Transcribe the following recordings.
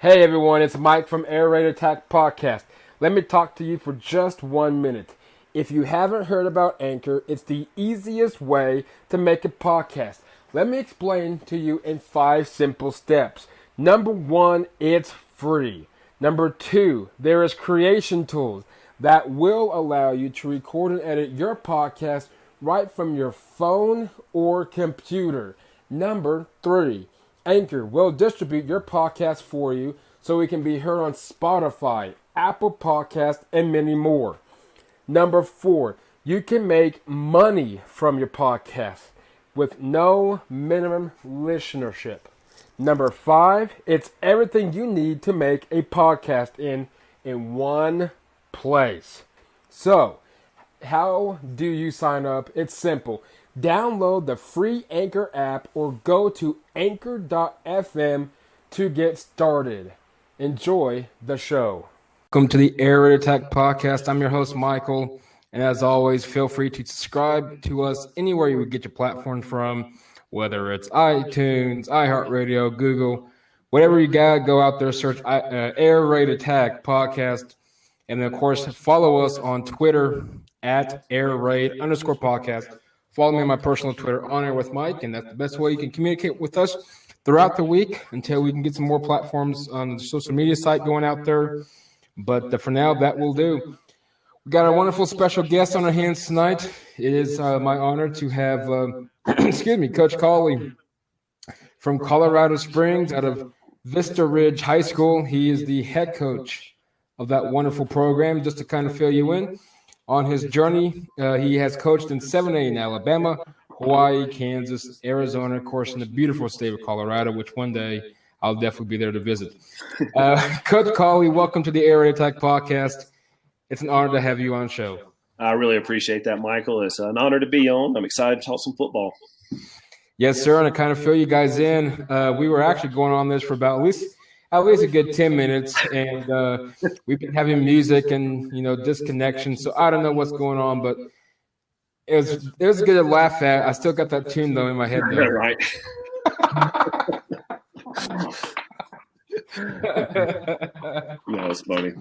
Hey everyone, it's Mike from Air Raid Attack Podcast. Let me talk to you for just 1 minute. If you haven't heard about Anchor, it's the easiest way to make a podcast. Let me explain to you in 5 simple steps. Number 1, it's free. Number 2, there is creation tools that will allow you to record and edit your podcast right from your phone or computer. Number 3, Anchor will distribute your podcast for you so it can be heard on Spotify, Apple Podcasts, and many more. Number 4, you can make money from your podcast with no minimum listenership. Number 5, it's everything you need to make a podcast in one place. So, how do you sign up? It's simple. Download the free Anchor app or go to anchor.fm to get started. Enjoy the show. Welcome to the Air Raid Attack Podcast. I'm your host, Michael. And as always, feel free to subscribe to us anywhere you would get your platform from, whether it's iTunes, iHeartRadio, Google, whatever you got, go out there, search Air Raid Attack Podcast. And then, of course, follow us on Twitter at Air Raid _podcast. Follow me on my personal Twitter, On Air with Mike, and that's the best way you can communicate with us throughout the week until we can get some more platforms on the social media site going out there. But for now, that will do. We got a wonderful special guest on our hands tonight. It is my honor to have, Coach Cauley from Colorado Springs out of Vista Ridge High School. He is the head coach of that wonderful program. Just to kind of fill you in on his journey, he has coached in 7A in Alabama, Hawaii, Kansas, Arizona, of course, in the beautiful state of Colorado, which one day I'll definitely be there to visit. Coach Cauley, welcome to the Air Raid Attack Podcast. It's an honor to have you on the show. I really appreciate that, Michael. It's an honor to be on. I'm excited to talk some football. Yes, sir, and to kind of fill you guys in, we were actually going on this for about at least a good 10 minutes, and we've been having music and, disconnection, so I don't know what's going on, but it was good to laugh at. I still got that tune, though, in my head, though. Right. No, it's funny.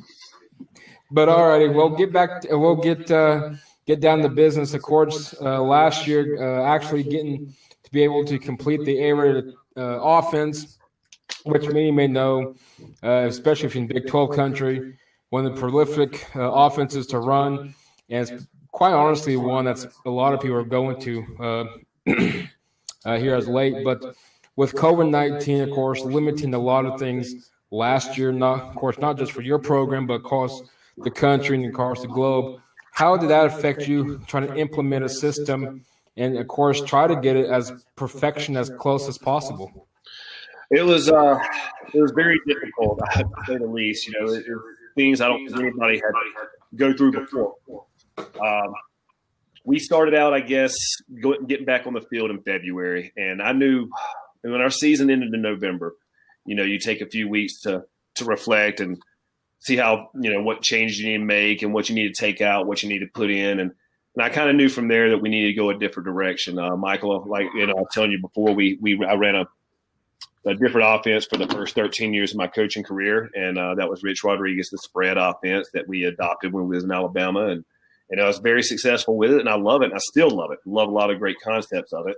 But all righty, we'll get down to business. Of course, last year, actually getting to be able to complete the Air Raid offense, which many may know, especially if you're in Big 12 country, one of the prolific offenses to run, and it's quite honestly one that's a lot of people are going to here as late. But with COVID-19, of course, limiting a lot of things last year, not just for your program, but across the country and across the globe. How did that affect you trying to implement a system and, of course, try to get it as perfection as close as possible? It was very difficult, to say the least. It was things I don't think anybody had to go through before. We started out, I guess, getting back on the field in February, and I knew when our season ended in November, you take a few weeks to reflect and see how, what changes you need to make and what you need to take out, what you need to put in. And I kind of knew from there that we needed to go a different direction. Michael, I was telling you before, I ran a different offense for the first 13 years of my coaching career. And that was Rich Rodriguez, the spread offense that we adopted when we was in Alabama. And I was very successful with it. And I love it. And I still love it. Love a lot of great concepts of it.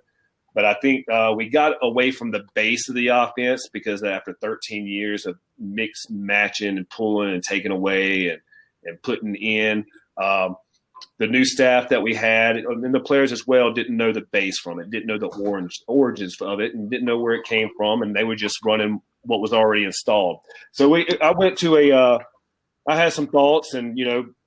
But I think we got away from the base of the offense because after 13 years of mixed matching and pulling and taking away and putting in, the new staff that we had and the players as well didn't know the base from it, didn't know the origins of it, and didn't know where it came from, and they were just running what was already installed. So I went to I had some thoughts, and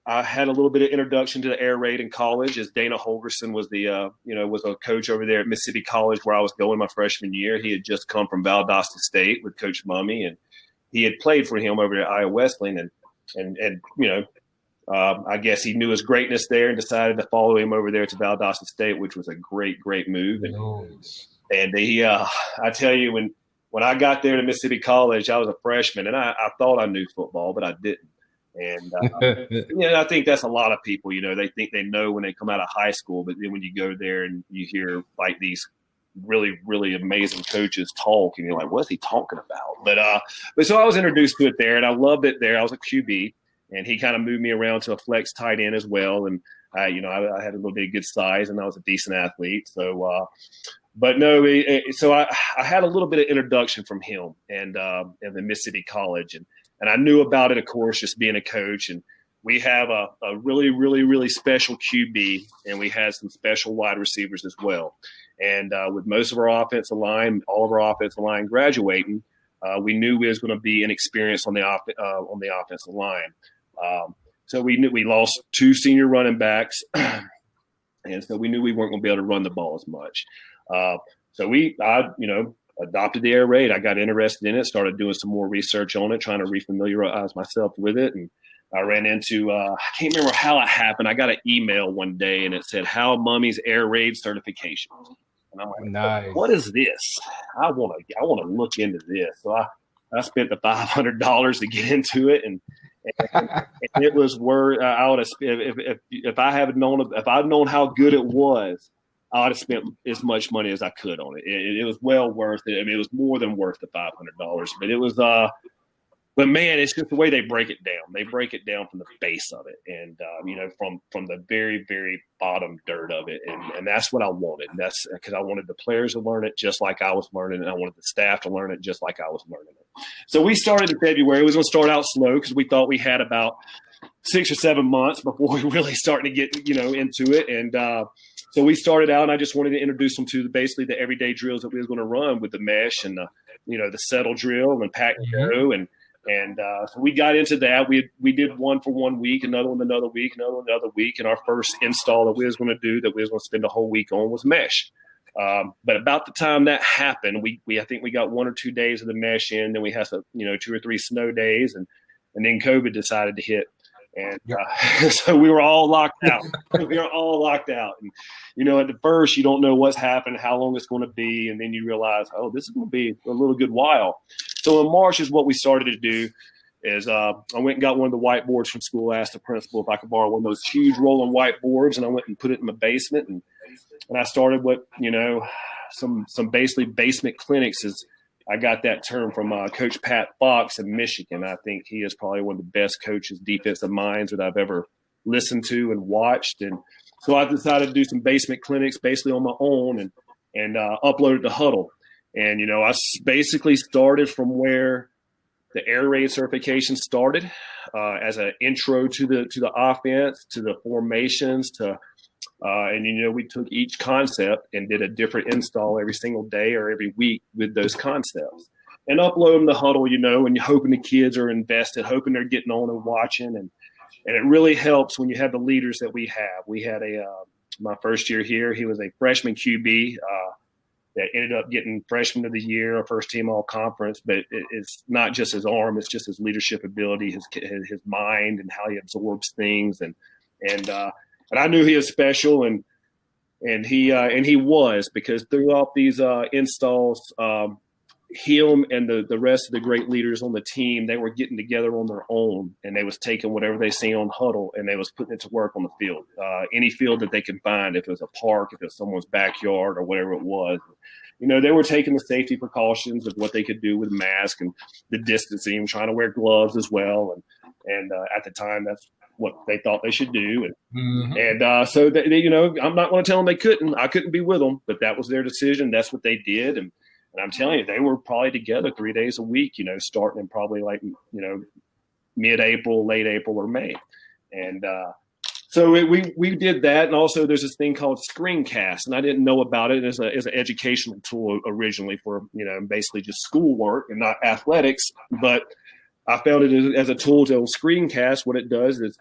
I had a little bit of introduction to the Air Raid in college, as Dana Holgerson was was a coach over there at Mississippi College where I was going my freshman year. He had just come from Valdosta State with Coach Mummy, and he had played for him over at Iowa Wesleyan, and I guess he knew his greatness there and decided to follow him over there to Valdosta State, which was a great move. And he, I tell you, when I got there to Mississippi College, I was a freshman, and I thought I knew football, but I didn't. And I think that's a lot of people. They think they know when they come out of high school, but then when you go there and you hear like these really, really amazing coaches talk, and you're like, what's he talking about? But so I was introduced to it there, and I loved it there. I was a QB, and he kind of moved me around to a flex tight end as well. And I had a little bit of good size, and I was a decent athlete. So, but no, so I had a little bit of introduction from him and the Mississippi College, and I knew about it, of course, just being a coach. And we have a really, really, really special QB, and we had some special wide receivers as well. And with most of our offensive line, all of our offensive line graduating, we knew we was going to be inexperienced on the offensive line. So we knew we lost 2 senior running backs, and so we knew we weren't going to be able to run the ball as much. So I adopted the air raid. I got interested in it, started doing some more research on it, trying to refamiliarize myself with it. And I ran into, I can't remember how it happened. I got an email one day, and it said, How Mummy's Air Raid Certification. And I'm like, nice. What is this? I want to look into this. So I spent the $500 to get into it, and it was worth. I would have if I'd known how good it was, I would have spent as much money as I could on it. It was well worth it. I mean, it was more than worth the $500. But it was. But man, it's just the way they break it down. They break it down from the base of it, and from the very, very bottom dirt of it, and that's what I wanted. And that's because I wanted the players to learn it just like I was learning, and I wanted the staff to learn it just like I was learning it. So we started in February. We was going to start out slow because we thought we had about 6 or 7 months before we really started to get into it, and so we started out. And I just wanted to introduce them to basically the everyday drills that we was going to run with the mesh and the settle drill and pack and go and so we got into that. We did one for 1 week, another one another week, another week. And our first install that we was going to do, that we was going to spend a whole week on, was mesh. But about the time that happened, I think we got 1 or 2 days of the mesh in. Then we had 2 or 3 snow days, and then COVID decided to hit. And so we were all locked out. And, at the first, you don't know what's happened, how long it's going to be. And then you realize, this is going to be a little good while. So in March is what we started to do is I went and got one of the whiteboards from school, asked the principal if I could borrow one of those huge rolling whiteboards. And I went and put it in my basement. And I started some basically basement clinics is. I got that term from Coach Pat Fox in Michigan. I think he is probably one of the best coaches, defensive minds that I've ever listened to and watched. And so I decided to do some basement clinics basically on my own and uploaded to Huddle. And, I basically started from where the air raid certification started as an intro to the offense, to the formations, and we took each concept and did a different install every single day or every week with those concepts and upload them to Huddle, and you're hoping the kids are invested, hoping they're getting on and watching. And it really helps when you have the leaders that we have. We had my first year here, he was a freshman QB that ended up getting freshman of the year, a first team all conference, but it's not just his arm, it's just his leadership ability, his mind and how he absorbs things. And I knew he was special, and he was, because throughout these installs, him and the rest of the great leaders on the team, they were getting together on their own, and they was taking whatever they seen on Huddle, and they was putting it to work on the field, any field that they could find, if it was a park, if it was someone's backyard, or whatever it was. They were taking the safety precautions of what they could do with mask and the distancing, trying to wear gloves as well, and at the time that's what they thought they should do. And so they, I'm not going to tell them they couldn't. I couldn't be with them, but that was their decision. That's what they did. And I'm telling you, they were probably together 3 days a week, starting in probably mid-April, late April or May. And so we did that. And also there's this thing called Screencast, and I didn't know about it as an educational tool originally for, basically just schoolwork and not athletics. But I found it as a tool to Screencast. What it does is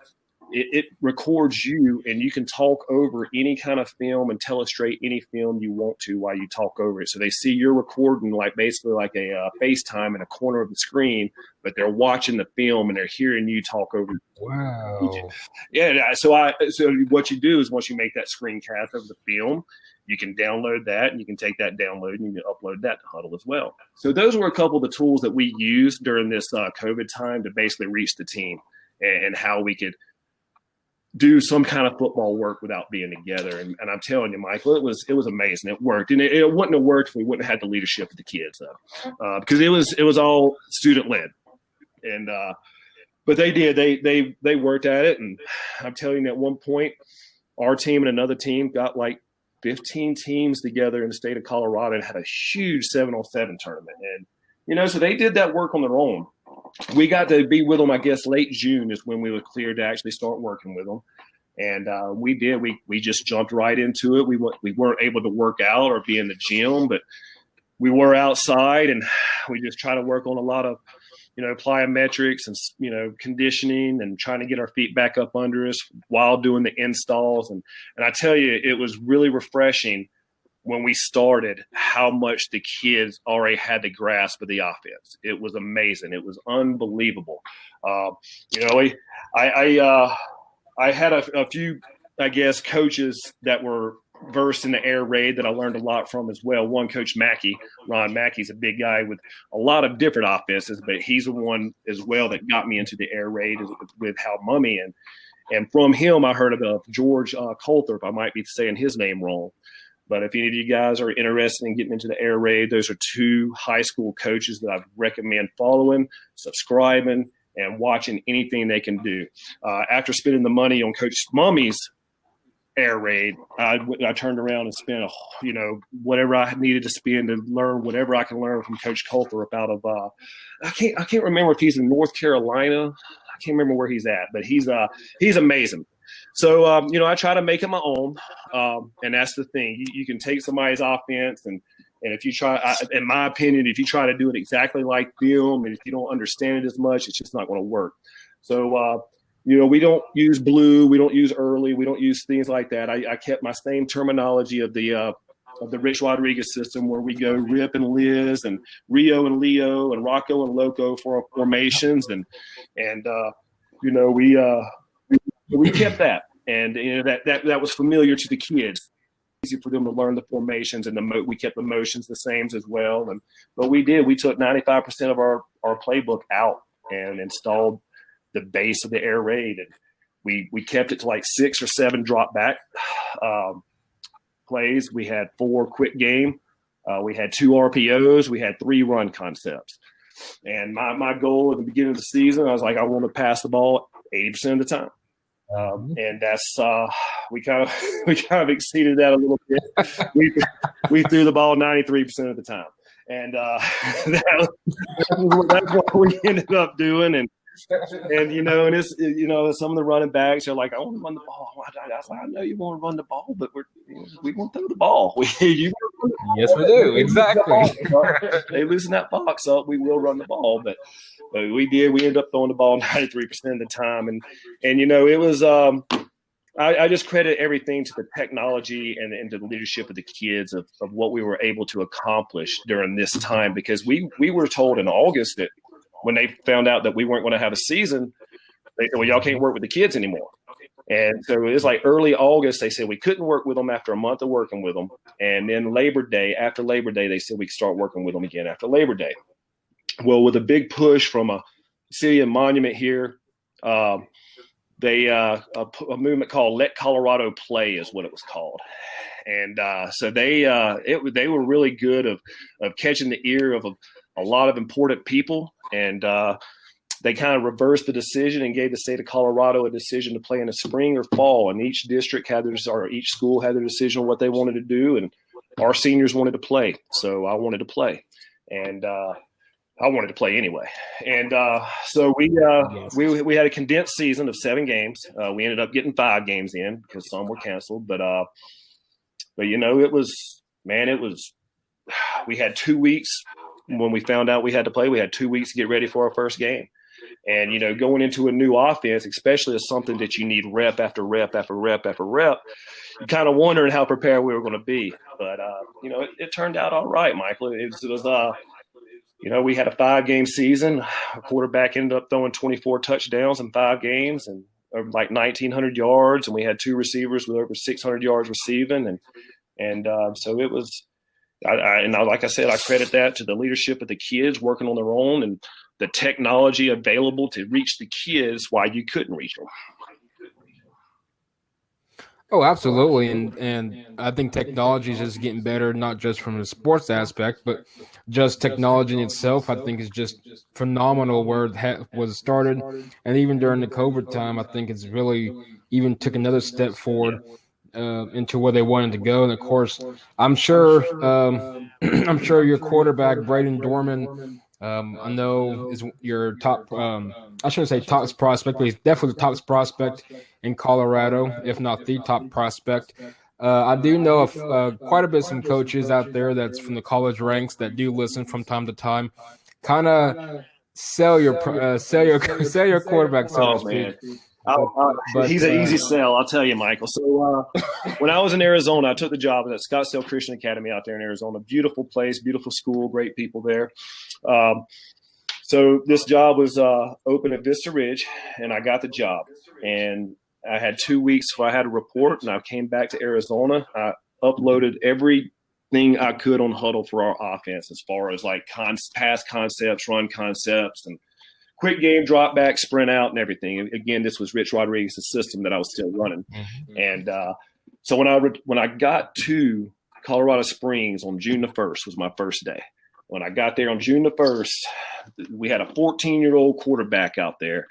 it records you, and you can talk over any kind of film and telestrate any film you want to while you talk over it. So they see you're recording basically like a FaceTime in a corner of the screen, but they're watching the film and they're hearing you talk over. Wow. Yeah. So what you do is once you make that screencast of the film, you can download that, and you can take that download and you can upload that to Huddle as well. So those were a couple of the tools that we used during this COVID time to basically reach the team and how we could do some kind of football work without being together. And I'm telling you, Michael, it was amazing. It worked, and it wouldn't have worked if we wouldn't have had the leadership of the kids, though, because it was all student led. And but they did. They worked at it, and I'm telling you, at one point, our team and another team got like 15 teams together in the state of Colorado and had a huge 7-on-7 tournament. And so they did that work on their own. We got to be with them, I guess, late June is when we were cleared to actually start working with them. And we did. We just jumped right into it. We weren't able to work out or be in the gym, but we were outside, and we just try to work on a lot of, plyometrics and, conditioning and trying to get our feet back up under us while doing the installs. And I tell you, it was really refreshing when we started how much the kids already had the grasp of the offense. It was amazing. It was unbelievable. I had a few, I guess, coaches that were versed in the air raid that I learned a lot from as well. One, Coach Mackey. Ron Mackey's a big guy with a lot of different offenses, but he's the one as well that got me into the air raid with Hal Mummy. And from him, I heard of George Colthorpe. I might be saying his name wrong. But if any of you guys are interested in getting into the air raid, those are two high school coaches that I recommend following, subscribing, and watching anything they can do. After spending the money on Coach Mummy's air raid, I turned around and spent, whatever I needed to spend to learn whatever I can learn from Coach Colthorpe out of I can't remember if he's in North Carolina. I can't remember where he's at, but he's amazing. So, I try to make it my own, and that's the thing. You can take somebody's offense, and if you try, in my opinion, if you try to do it exactly like them, and if you don't understand it as much, it's just not going to work. So, we don't use blue, we don't use early, we don't use things like that. I kept my same terminology of the Rich Rodriguez system, where we go Rip and Liz and Rio and Leo and Rocco and Loco for our formations, and we kept that, and that was familiar to the kids. Easy for them to learn the formations, and we kept the motions the same as well. But we took 95% of our playbook out and installed the base of the air raid, and we kept it to like 6 or 7 drop back plays. We had 4 quick game. We had 2 RPOs. We had 3 run concepts. And my goal at the beginning of the season, I was like, I want to pass the ball 80% of the time. And that's we kind of exceeded that a little bit. We threw the ball 93% of the time, and that's what we ended up doing. And it's some of the running backs are like, I want to run the ball. I was like, I know you want to run the ball, but we want to throw the ball. Yes, we do. Exactly. They loosen that box up, we will run the ball, but we did. We ended up throwing the ball 93% of the time, and it was. I just credit everything to the technology and to the leadership of the kids of what we were able to accomplish during this time, because we were told in August that when they found out that we weren't going to have a season, they said, well, y'all can't work with the kids anymore. And so it was like early August, they said we couldn't work with them after a month of working with them. And then after Labor Day, they said we could start working with them again after Labor Day. Well, with a big push from a city and monument here, they a movement called Let Colorado Play is what it was called. And so they were really good of catching the ear of a lot of important people, and they kind of reversed the decision and gave the state of Colorado a decision to play in the spring or fall. And each district each school had their decision on what they wanted to do, and our seniors wanted to play, so I wanted to play, and I wanted to play anyway. And so we had a condensed season of 7 games. We ended up getting 5 games in because some were canceled, but it was we had 2 weeks. When we found out we had to play, we had 2 weeks to get ready for our first game. And, going into a new offense, especially as something that you need rep after rep after rep after rep, you kind of wondering how prepared we were going to be. But, it turned out all right, Michael. It was we had a 5-game season. Our quarterback ended up throwing 24 touchdowns in 5 games and like 1,900 yards. And we had 2 receivers with over 600 yards receiving. And so it was – like I said, I credit that to the leadership of the kids working on their own and the technology available to reach the kids while you couldn't reach them. Oh, absolutely, and I think technology is just getting better, not just from the sports aspect, but just technology in itself. I think is just phenomenal where it was started, and even during the COVID time, I think it's really even took another step forward into where they wanted to go. And of course, I'm sure, I'm sure your quarterback Braden Dorman, I know is your top. I shouldn't say top prospect, but he's definitely the top prospect in Colorado, if not the top prospect. I do know of quite a bit some coaches out there that's from the college ranks that do listen from time to time, kind of sell your quarterback, so to Oh speak. man, But he's an easy sell, I'll tell you, Michael. So when I was in Arizona, I took the job at Scottsdale Christian Academy out there in Arizona. Beautiful place, beautiful school, great people there. So this job was open at Vista Ridge, and I got the job. And I had 2 weeks where I had a report, and I came back to Arizona. I uploaded everything I could on Huddle for our offense, as far as like pass concepts, run concepts, and quick game, drop back, sprint out, and everything. Again, this was Rich Rodriguez's system that I was still running. Mm-hmm. And so when I got to Colorado Springs on June the 1st was my first day. When I got there on June the 1st, we had a 14-year-old quarterback out there.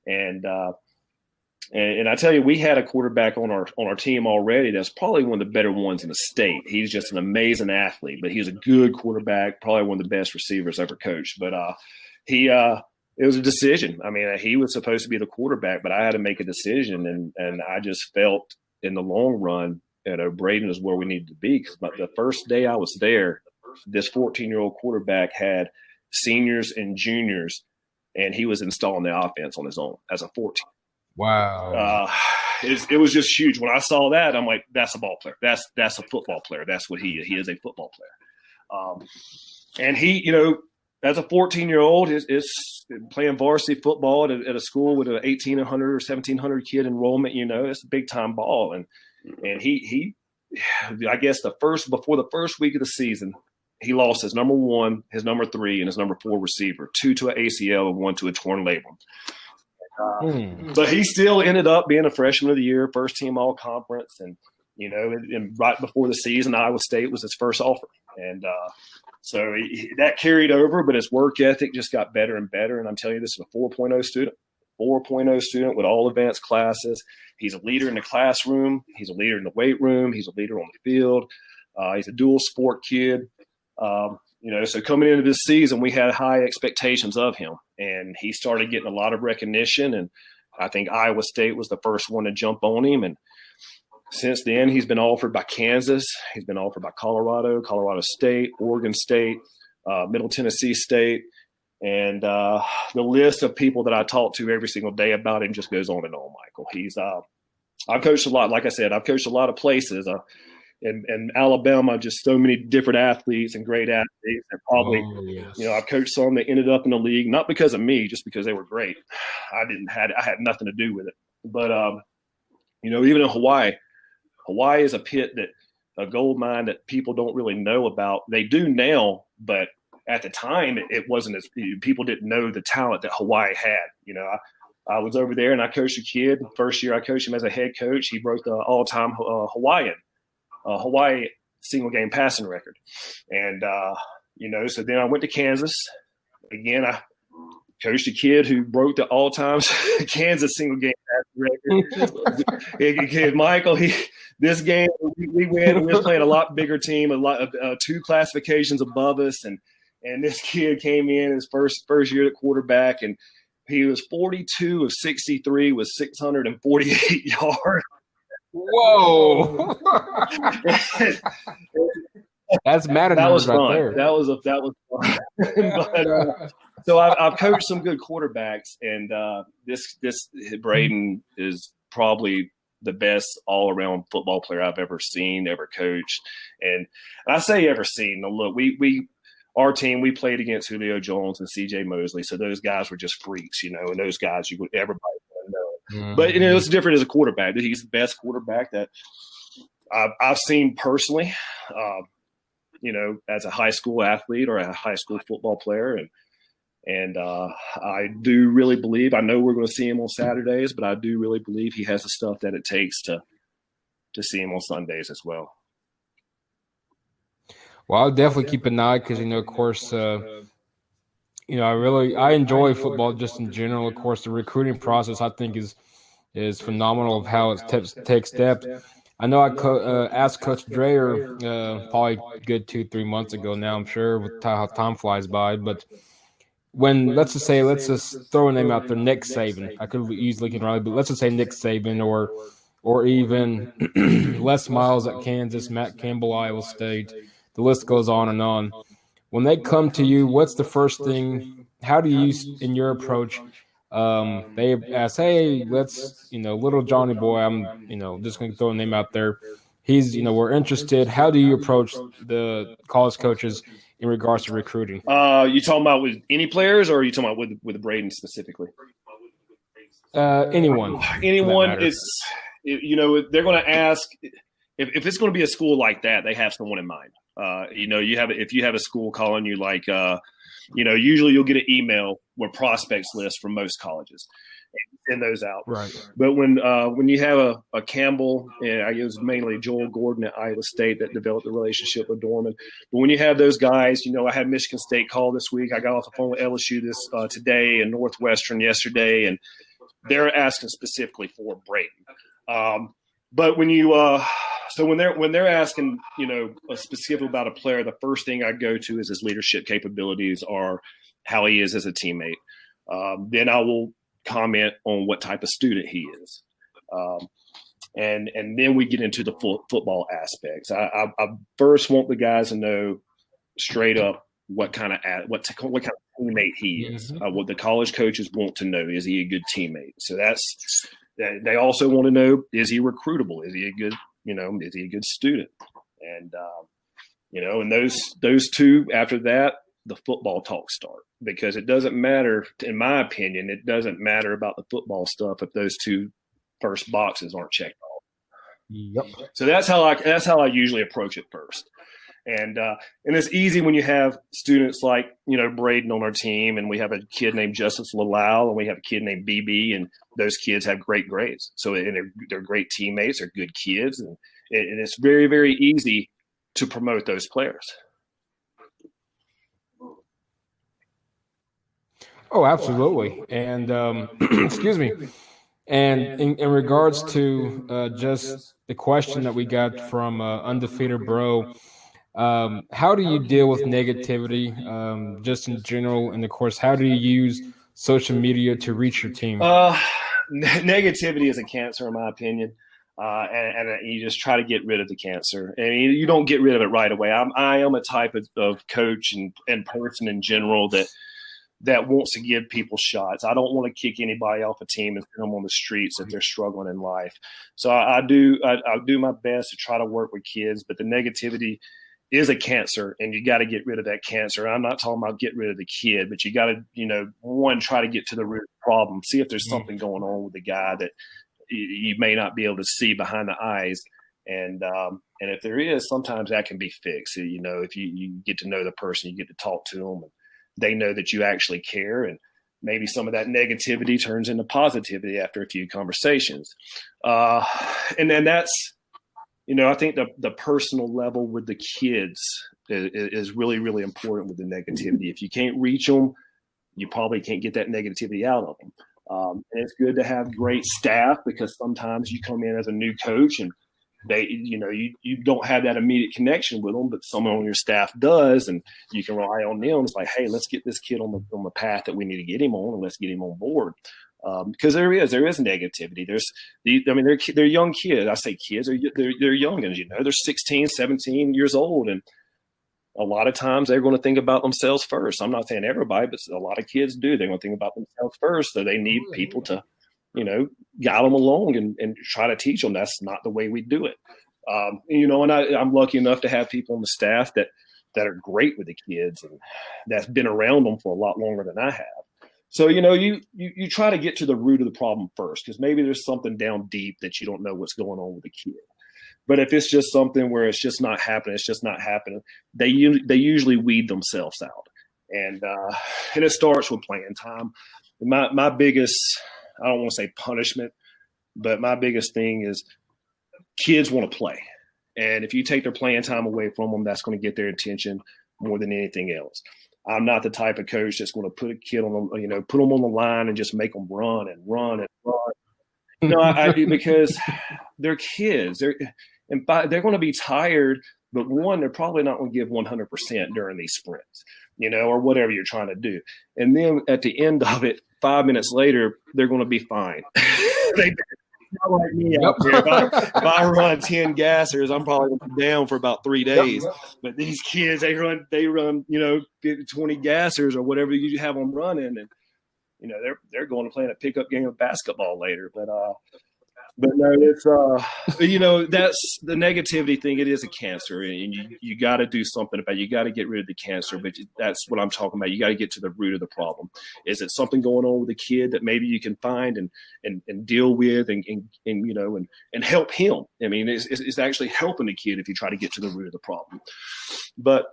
And I tell you, we had a quarterback on our team already that's probably one of the better ones in the state. He's just an amazing athlete, but he's a good quarterback, probably one of the best receivers ever coached. But it was a decision. I mean, he was supposed to be the quarterback, but I had to make a decision, and I just felt in the long run, Braden is where we needed to be, because the first day I was there, this 14-year-old quarterback had seniors and juniors, and he was installing the offense on his own as a 14. Wow. It was just huge. When I saw that, I'm like, that's a ball player. That's a football player. That's what he is, a football player. And he, as a 14-year-old, is playing varsity football at a school with an 1,800 or 1,700 kid enrollment. It's a big time ball, and he, I guess before the first week of the season, he lost his number 1, his number 3, and his number 4 receiver, 2 to an ACL and 1 to a torn labrum. But he still ended up being a freshman of the year, first team all conference, and right before the season, Iowa State was his first offer, and so that carried over, but his work ethic just got better and better. And I'm telling you, this is a 4.0 student with all advanced classes. He's a leader in the classroom. He's a leader in the weight room. He's a leader on the field. He's a dual sport kid. So coming into this season, we had high expectations of him, and he started getting a lot of recognition. And I think Iowa State was the first one to jump on him. And since then, he's been offered by Kansas. He's been offered by Colorado, Colorado State, Oregon State, Middle Tennessee State. And the list of people that I talk to every single day about him just goes on and on, Michael. I've coached a lot. Like I said, I've coached a lot of places. In Alabama, just so many different athletes and great athletes. And probably, I've coached some that ended up in the league, not because of me, just because they were great. I had nothing to do with it. But, even in Hawaii is a pit a gold mine that people don't really know about. They do now, but at the time it wasn't people didn't know the talent that Hawaii had. I was over there and I coached a kid. First year I coached him as a head coach. He broke the all-time Hawaii single game passing record. And, so then I went to Kansas. Again, I coached a kid who broke the all-time Kansas single game passing record. Michael, this game we win. We was playing a lot bigger team, a lot of 2 classifications above us, and this kid came in his first year at quarterback, and he was 42 of 63 with 648 yards. Whoa! That's mad. That was fun. There. That was fun. But, so I've coached some good quarterbacks, and this Braden is probably the best all-around football player I've ever seen, ever coached. And I say ever seen. Now, look, our team, we played against Julio Jones and C.J. Mosley, so those guys were just freaks, and those guys everybody would know. Mm-hmm. But it's different as a quarterback. He's the best quarterback that I've seen personally. As a high school athlete or a high school football player. And I do really believe, I know we're going to see him on Saturdays, but I do really believe he has the stuff that it takes to to see him on Sundays as well. Well, I'll definitely keep an eye because, of course, I enjoy football just in general. Of course, the recruiting process I think is phenomenal of how it takes depth. I know I asked Coach Dreyer probably a good 2-3 months ago now, I'm sure, with how time flies by. But when, let's just throw a name out there, Nick Saban. I could easily get right, but let's just say Nick Saban or even Les Miles at Kansas, Matt Campbell, Iowa State. The list goes on and on. When they come to you, what's the first thing? How do you, in your approach, they ask, hey, let's, little Johnny boy, I'm, just going to throw a name out there. He's, we're interested. How do you approach the college coaches in regards to recruiting? You talking about with any players, or are you talking about with Braden specifically? Anyone. Anyone is, they're going to ask if it's going to be a school like that, they have someone in mind. If you have a school calling you, like, usually you'll get an email with prospects list from most colleges and send those out. Right. But when you have a Campbell, and I guess mainly Joel Gordon at Iowa State that developed the relationship with Dorman. But when you have those guys, I had Michigan State call this week. I got off the phone with LSU today and Northwestern yesterday, and they're asking specifically for Brayton. But when when they're asking, a specific about a player, the first thing I go to is his leadership capabilities or how he is as a teammate. Then I will comment on what type of student he is. And then we get into the football aspects. I first want the guys to know straight up what kind of teammate he is. What the college coaches want to know, is he a good teammate? So they also want to know, is he recruitable? Is he a good is he a good student? And and those two, after that, the football talks start, because it doesn't matter, in my opinion, it doesn't matter about the football stuff if those two first boxes aren't checked off. Yep. So that's how I usually approach it first. And it's easy when you have students like, Braden on our team, and we have a kid named Justice Lalau, and we have a kid named BB, and those kids have great grades. So they're great teammates, they're good kids, and it's very, very easy to promote those players. Oh, absolutely. And excuse me. And in regards to just the question that we got from Undefeated Bro, how do you deal with negativity, just in general? And of course, how do you use social media to reach your team? Negativity is a cancer, in my opinion. And you just try to get rid of the cancer. And you don't get rid of it right away. I am a type of coach and person in general that wants to give people shots. I don't want to kick anybody off a team and put them on the streets if they're struggling in life. So I'll do my best to try to work with kids, but the negativity is a cancer, and you got to get rid of that cancer. I'm not talking about get rid of the kid, but you got to, try to get to the root of the problem, see if there's something going on with the guy that you may not be able to see behind the eyes. And if there is, sometimes that can be fixed. If you get to know the person, you get to talk to them, and they know that you actually care, and maybe some of that negativity turns into positivity after a few conversations. And then that's, I think the personal level with the kids is really, really important with the negativity. If you can't reach them, you probably can't get that negativity out of them. And it's good to have great staff, because sometimes you come in as a new coach and they, you don't have that immediate connection with them, but someone on your staff does, and you can rely on them. It's like, hey, let's get this kid on the path that we need to get him on, and let's get him on board. Because there is negativity. They're young kids. I say kids, they're young, and they're 16, 17 years old, and a lot of times they're going to think about themselves first. I'm not saying everybody, but a lot of kids do. They're going to think about themselves first, so they need people to, guide them along and try to teach them. That's not the way we do it. And I'm lucky enough to have people on the staff that are great with the kids and that's been around them for a lot longer than I have. So, you try to get to the root of the problem first, because maybe there's something down deep that you don't know what's going on with the kid. But if it's just something where it's just not happening, they usually weed themselves out. And it starts with playing time. My biggest, I don't want to say punishment, but my biggest thing is kids want to play. And if you take their playing time away from them, that's going to get their attention more than anything else. I'm not the type of coach that's going to put a kid on, put them on the line and just make them run and run and run. I do, because they're kids. They're going to be tired, but one, they're probably not going to give 100% during these sprints, or whatever you're trying to do. And then at the end of it, 5 minutes later, they're going to be fine. Not like me out there. If I run 10 gassers, I'm probably going to be down for about 3 days. But these kids, they run, 20 gassers or whatever you have them running, and they're going to play in a pickup game of basketball later. But no, it's that's the negativity thing. It is a cancer, and you got to do something about it. You got to get rid of the cancer, but that's what I'm talking about. You got to get to the root of the problem. Is it something going on with the kid that maybe you can find and deal with and help him? I mean, it's actually helping the kid if you try to get to the root of the problem. But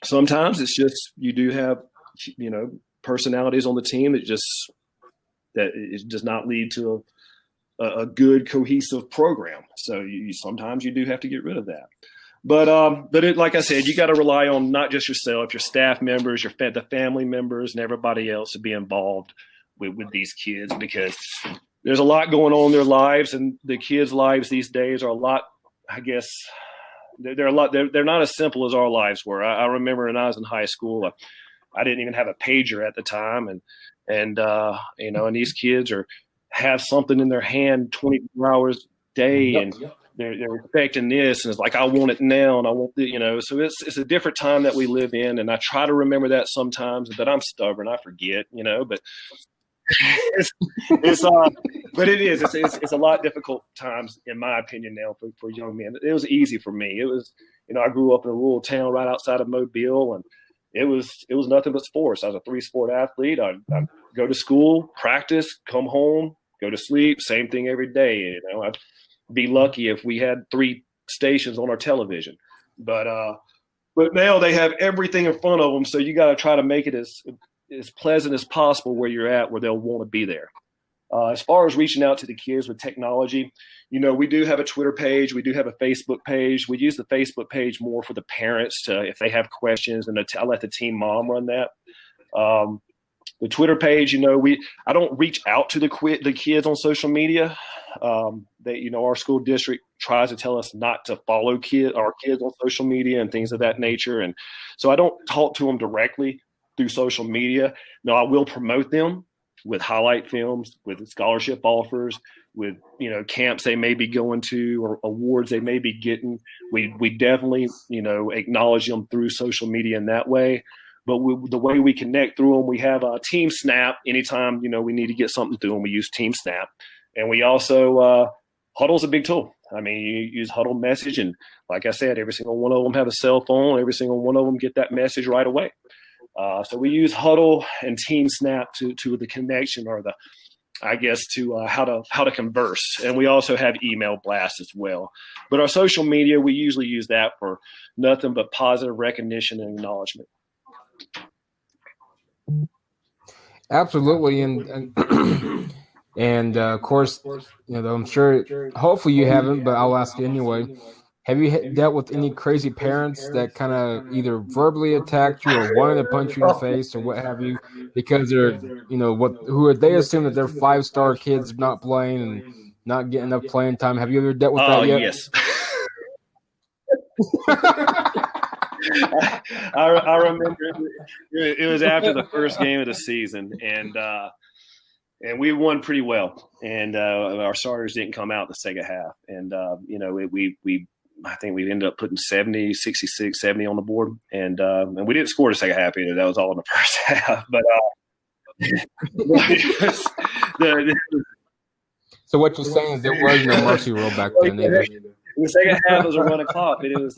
sometimes it's just you do have personalities on the team that it does not lead to a good cohesive program. So sometimes you do have to get rid of that. But like I said, you got to rely on not just yourself, your staff members, the family members, and everybody else to be involved with these kids, because there's a lot going on in their lives, and the kids' lives these days are a lot. I guess they're a lot. They're not as simple as our lives were. I remember when I was in high school, I didn't even have a pager at the time, and these kids have something in their hand 24 hours a day, and they're expecting this, and it's like, I want it now, and I want so it's a different time that we live in, and I try to remember that sometimes, but I'm stubborn, I forget, but it's a lot difficult times, in my opinion, now for young men. It was easy for me. It was, I grew up in a rural town right outside of Mobile, and it was nothing but sports. I was a 3-sport athlete. I'd go to school, practice, come home, go to sleep, same thing every day. I'd be lucky if we had 3 stations on our television. But now they have everything in front of them, so you got to try to make it as pleasant as possible where you're at, where they'll want to be there. As far as reaching out to the kids with technology, we do have a Twitter page. We do have a Facebook page. We use the Facebook page more for the parents if they have questions, and I let the team mom run that. The Twitter page, I don't reach out to the kids on social media. Our school district tries to tell us not to follow our kids on social media and things of that nature. And so I don't talk to them directly through social media. No, I will promote them with highlight films, with scholarship offers, with, camps they may be going to or awards they may be getting. We definitely, acknowledge them through social media in that way. But the way we connect through them, we have a Team Snap. Anytime, we need to get something through them, we use Team Snap. And we also, Huddle's a big tool. I mean, you use Huddle message, and like I said, every single one of them have a cell phone. Every single one of them get that message right away. So we use Huddle and Team Snap to the connection, or how to converse. And we also have email blasts as well. But our social media, we usually use that for nothing but positive recognition and acknowledgement. Absolutely, and of course, I'm sure. Hopefully, you haven't, but I'll ask you anyway. Have you dealt with any crazy parents that kind of either verbally attacked you or wanted to punch you in the face or what have you, because they're, they assume that they're 5-star kids not playing and not getting enough playing time? Have you ever dealt with that yet? Yes. I remember it was after the first game of the season, and we won pretty well, and our starters didn't come out the second half, and I think we ended up putting 66, 70 on the board, and we didn't score the second half either. That was all in the first half. But so what you're saying is there was no mercy rule back then either. The second half was a run clock, but it was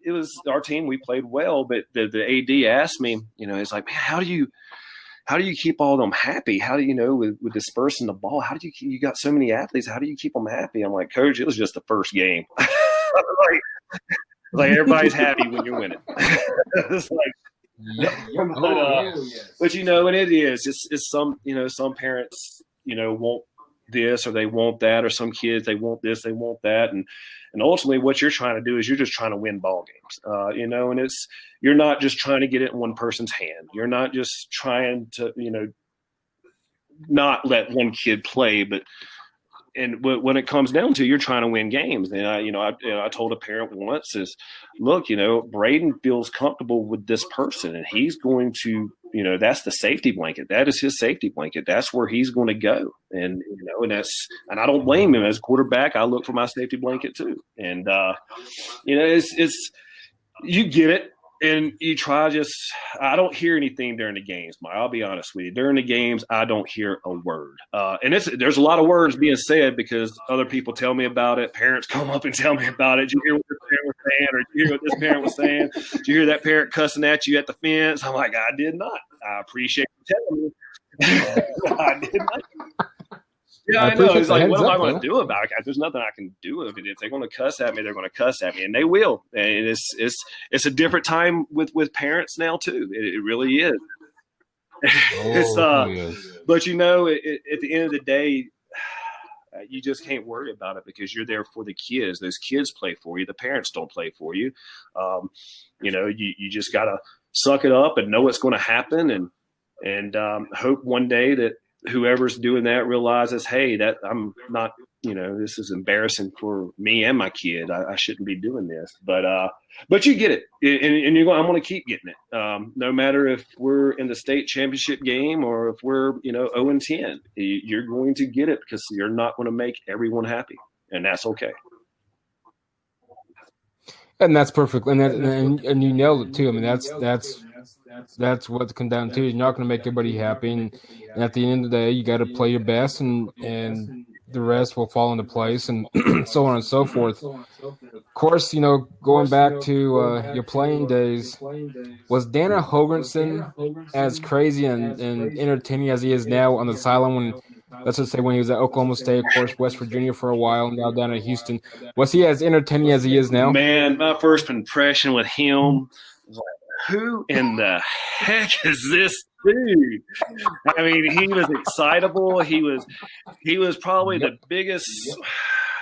it was our team. We played well, but the AD asked me, it's like, man, how do you keep all of them happy? How do with dispersing the ball? How do you got so many athletes? How do you keep them happy? I'm like, Coach, it was just the first game. like everybody's happy when you're winning. It's like, but and it is. It's some some parents won't this or they want that, or some kids, they want this, they want that. And ultimately what you're trying to do is you're just trying to win ball games, and you're not just trying to get it in one person's hand. You're not just trying to, not let one kid play, but when it comes down to, you're trying to win games. And I told a parent once is, look, Braden feels comfortable with this person, and he's going to, that's the safety blanket. That is his safety blanket. That's where he's going to go. And, and I don't blame him as quarterback. I look for my safety blanket too. And, it's, you get it. And you try I don't hear anything during the games, Mike. I'll be honest with you. During the games, I don't hear a word. And there's a lot of words being said because other people tell me about it. Parents come up and tell me about it. Did you hear what this parent was saying? Or did you hear what this parent was saying? Did you hear that parent cussing at you at the fence? I'm like, I did not. I appreciate you telling me. I did not. Yeah, I know. It's like, what am I going to do about it? There's nothing I can do with it. If they're going to cuss at me, they're going to cuss at me, and they will. And it's a different time with parents now too. It really is. But at the end of the day, you just can't worry about it because you're there for the kids. Those kids play for you. The parents don't play for you. You just got to suck it up and know what's going to happen, and hope one day that whoever's doing that realizes, hey, that I'm not, this is embarrassing for me and my kid. I shouldn't be doing this. But you get it, and you're going. I'm going to keep getting it, no matter if we're in the state championship game or if we're 0-10. You're going to get it because you're not going to make everyone happy, and that's okay. And that's perfect. And you nailed it too. I mean, that's what it comes down to. You're not going to make everybody happy, and at the end of the day, you got to play your best, and the rest will fall into place, and so on and so forth. Of course, going back to your playing days, was Dana Hoganson as crazy and entertaining as he is now on the sideline when, let's just say, when he was at Oklahoma State, of course, West Virginia for a while, now down at Houston? Was he as entertaining as he is now? Man, my first impression with him was like, who in the heck is this dude? I mean, he was excitable. He was probably the biggest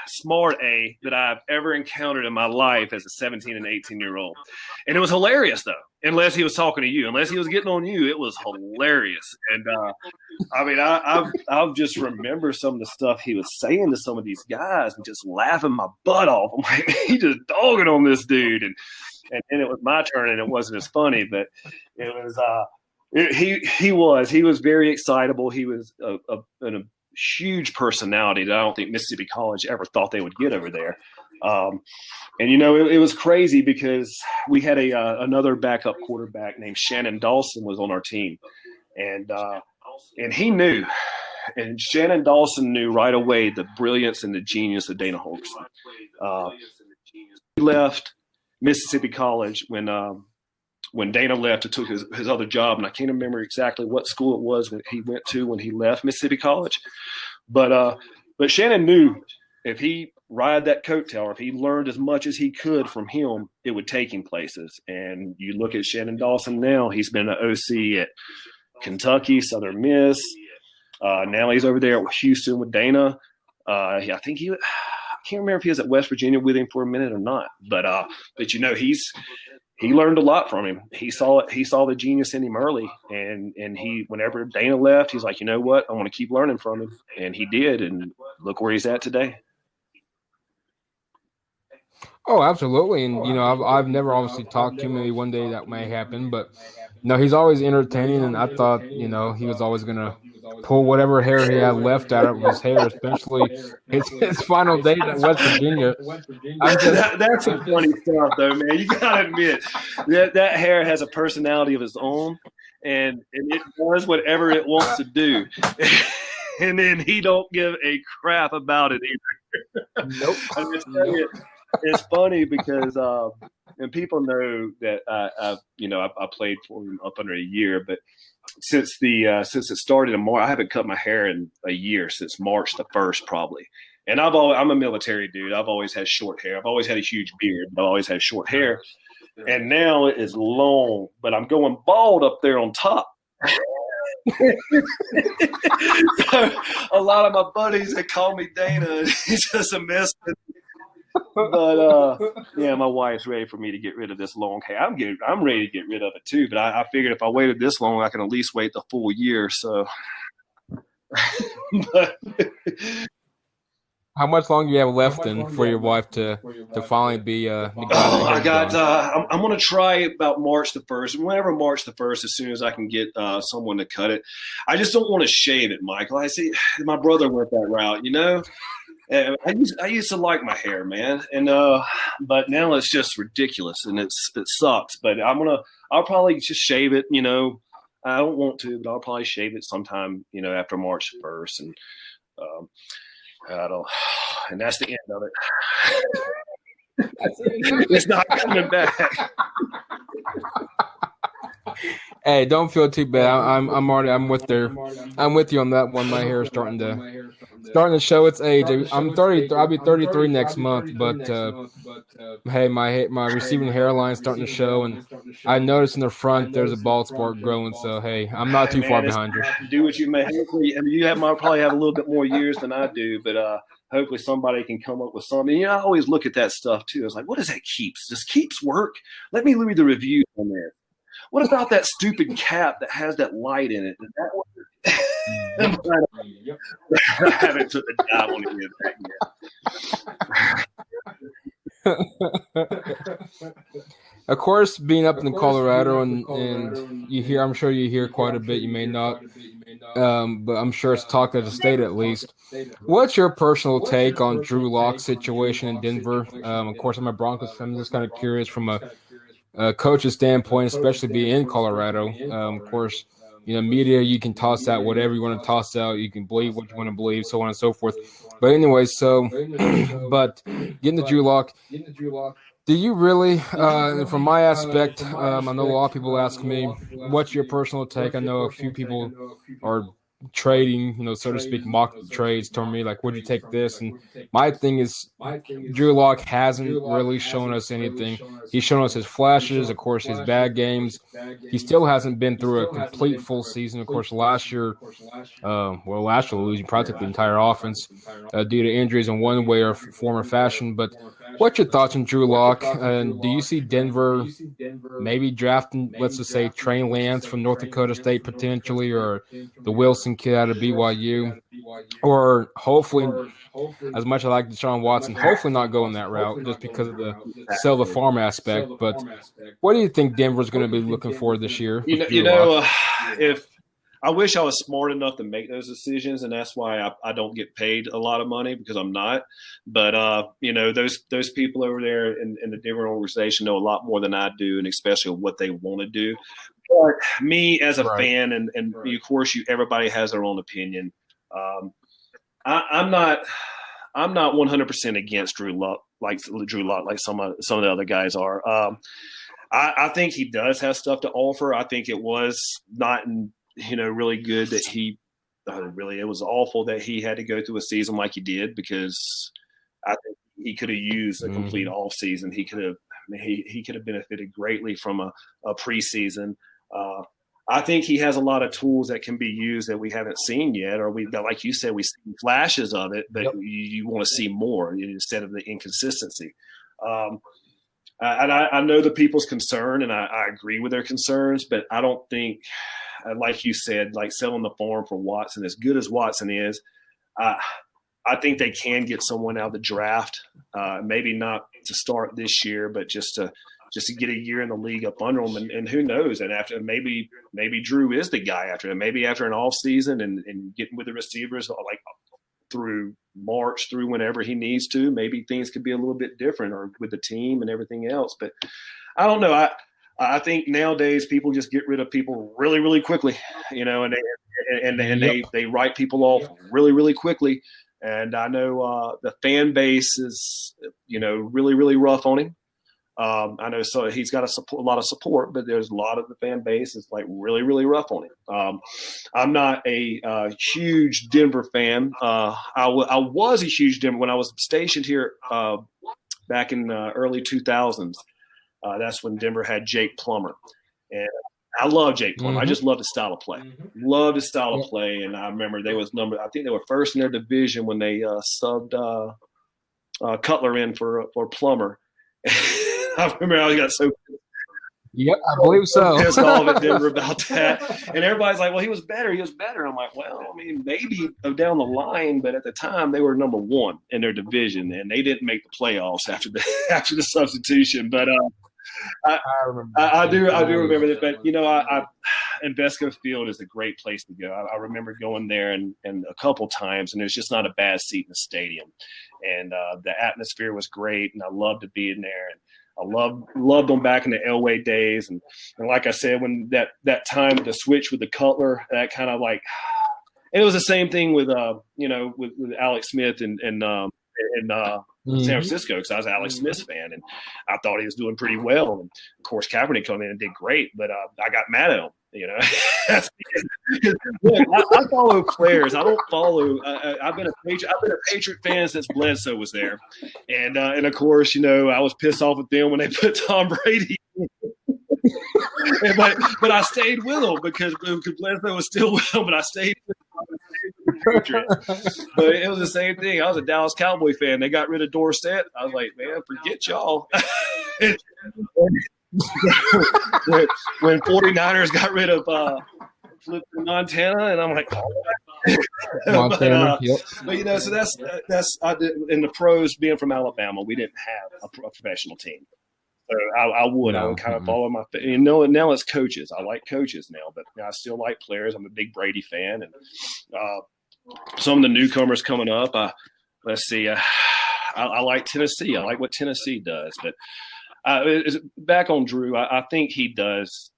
smart A that I've ever encountered in my life as a 17 and 18-year-old. And it was hilarious, though, unless he was talking to you. Unless he was getting on you, it was hilarious. And, I'll just remember some of the stuff he was saying to some of these guys and just laughing my butt off. I'm like, he just dogging on this dude. And then it was my turn, and it wasn't as funny, but it was he was very excitable. He was a huge personality that I don't think Mississippi College ever thought they would get over there. It was crazy because we had another backup quarterback named Shannon Dawson was on our team, and he knew, and Shannon Dawson knew right away the brilliance and the genius of Dana Holgorsen. He left Mississippi College when Dana left and took his other job, and I can't remember exactly what school it was when he went to when he left Mississippi College, but Shannon knew if he ride that coattail, or if he learned as much as he could from him, it would take him places. And you look at Shannon Dawson now; he's been an OC at Kentucky, Southern Miss. Now he's over there at Houston with Dana. I think I can't remember if he was at West Virginia with him for a minute or not, but he learned a lot from him. He saw the genius in him early, and he, whenever Dana left, he's like, you know what, I want to keep learning from him, and he did, and look where he's at today. Oh, absolutely, and I've never obviously talked to him. Maybe one day that may happen, but no, he's always entertaining, and I thought he was always gonna pull whatever hair he had left out of his hair, especially his final days at West Virginia. That's some funny stuff, though, man. You gotta admit that hair has a personality of its own, and it does whatever it wants to do. And then he don't give a crap about it either. Nope. I'm just telling you, it's funny because and people know that I played for him up under a year, but since it started in March, I haven't cut my hair in a year, since March the 1st probably. And I'm a military dude. I've always had short hair. I've always had a huge beard, but I've always had short hair. And now it is long, but I'm going bald up there on top. So a lot of my buddies that call me Dana, and it's just a mess. But yeah, my wife's ready for me to get rid of this long hair. I'm ready to get rid of it too. But I figured if I waited this long, I can at least wait the full year. So, but How much longer you have left then for your wife to finally be the guy? I got. I'm going to try about March the 1st. Whenever March the 1st, as soon as I can get someone to cut it. I just don't want to shave it, Michael. I see my brother went that route. You know, I used to like my hair, man, and but now it's just ridiculous and it sucks. But I'll probably just shave it. You know, I don't want to, but I'll probably shave it sometime. You know, after March 1st, and I don't, and that's the end of it. It's not coming back. Hey, don't feel too bad. I'm with you on that one. My hair is starting to show its age. I'm 30. I'll be 33 next month. But hey, my receding hairline is starting to show, and I noticed in the front there's a bald spot growing. So hey, I'm not too far behind you. Do what you may. Hopefully, I mean, you probably have a little bit more years than I do, but hopefully somebody can come up with something. You know, I always look at that stuff too. It's like, what does that Keeps? Does Keeps work? Let me read the reviews on there. What about that stupid cap that has that light in it? Is that what I haven't took the dive on any of that yet. Of course, being up in Colorado and you hear, I'm sure you hear quite a bit. You may not, but I'm sure it's talk of the state at least. What's your personal take on Drew Lock's situation in Denver? Of course, I'm a Broncos fan. I'm just kind of curious from a coach's standpoint, especially being in Colorado. Of course, you know, media, you can toss out whatever you want to toss out. You can believe what you want to believe, so on and so forth. But anyway, but getting to Drew Lock, do you really, from my aspect, I know a lot of people ask me, what's your personal take? I know a few people are trading, you know, so to speak, mock trades to me, like, would you take this? And my thing is, Drew Lock hasn't really shown us anything. He's shown us his flashes, of course, his bad games. He still hasn't been through a complete full season. Of course, last year losing practically the entire offense due to injuries in one way or form or fashion. But what's your thoughts on Drew Lock? And do you see Denver maybe drafting, let's just say, Trey Lance from North Dakota State potentially, or the Wilson kid out of BYU, or hopefully, as much as I like Deshaun Watson, hopefully not going that route just because of the sell the farm aspect. But what do you think Denver's going to be looking for this year? If I wish I was smart enough to make those decisions, and that's why I don't get paid a lot of money, because I'm not. But you know, those people over there in the Denver organization know a lot more than I do, and especially what they want to do. But me as a fan, and of course, everybody has their own opinion. I'm not 100% against Drew Lock, like some of the other guys are. I think he does have stuff to offer. I think it was not really good that it was awful that he had to go through a season like he did, because I think he could have used a complete off season. He could have benefited greatly from a preseason. I think he has a lot of tools that can be used that we haven't seen yet, or like you said, we see flashes of it, but you want to see more instead of the inconsistency. And I know the people's concern, and I agree with their concerns, but I don't think, like you said, like selling the farm for Watson, as good as Watson is, I think they can get someone out of the draft, maybe not to start this year, but just to get a year in the league up under him, and who knows? And after maybe Drew is the guy after that. Maybe after an off season and getting with the receivers like through March, through whenever he needs to, maybe things could be a little bit different, or with the team and everything else. But I don't know. I think nowadays people just get rid of people really, really quickly, and they write people off really, really quickly. And I know the fan base is, really, really rough on him. I know, so he's got a lot of support, but there's a lot of the fan base is like really, really rough on him. I'm not a huge Denver fan. I was a huge Denver when I was stationed here back in early 2000s. That's when Denver had Jake Plummer, and I love Jake Plum. Mm-hmm. I just love his style of play. Love his style of play. And I remember I think they were first in their division when they subbed Cutler in for Plummer. I remember I got so Yep, I believe so. pissed off at Denver about that. And everybody's like, well, he was better. I'm like, well, I mean, maybe down the line, but at the time they were number one in their division and they didn't make the playoffs after the substitution. But I do remember that. But and Vesco Field is a great place to go. I remember going there and a couple times, and there's just not a bad seat in the stadium. And the atmosphere was great, and I loved to be in there. And I loved them back in the Elway days. And like I said, when that time with the switch with the Cutler, that kind of like – and it was the same thing with with Alex Smith and San Francisco, because I was an Alex Smith fan, and I thought he was doing pretty well. And, of course, Kaepernick came in and did great, but I got mad at him. Look, I follow players. I don't follow. I've been a Patriot fan since Bledsoe was there, and of course, I was pissed off at them when they put Tom Brady. but I stayed with them because Bledsoe was still with them, but I stayed with the Patriots. But it was the same thing. I was a Dallas Cowboy fan. They got rid of Dorsett. I was like, man, forget y'all. when 49ers got rid of Flip Montana, and I'm like, Montana, yep. But so that's I did, in the pros, being from Alabama, we didn't have a professional team. So I would kind of follow my now it's coaches. I like coaches now, but I still like players. I'm a big Brady fan, and some of the newcomers coming up. Let's see. I like Tennessee. I like what Tennessee does, but. Back on Drew, I think he does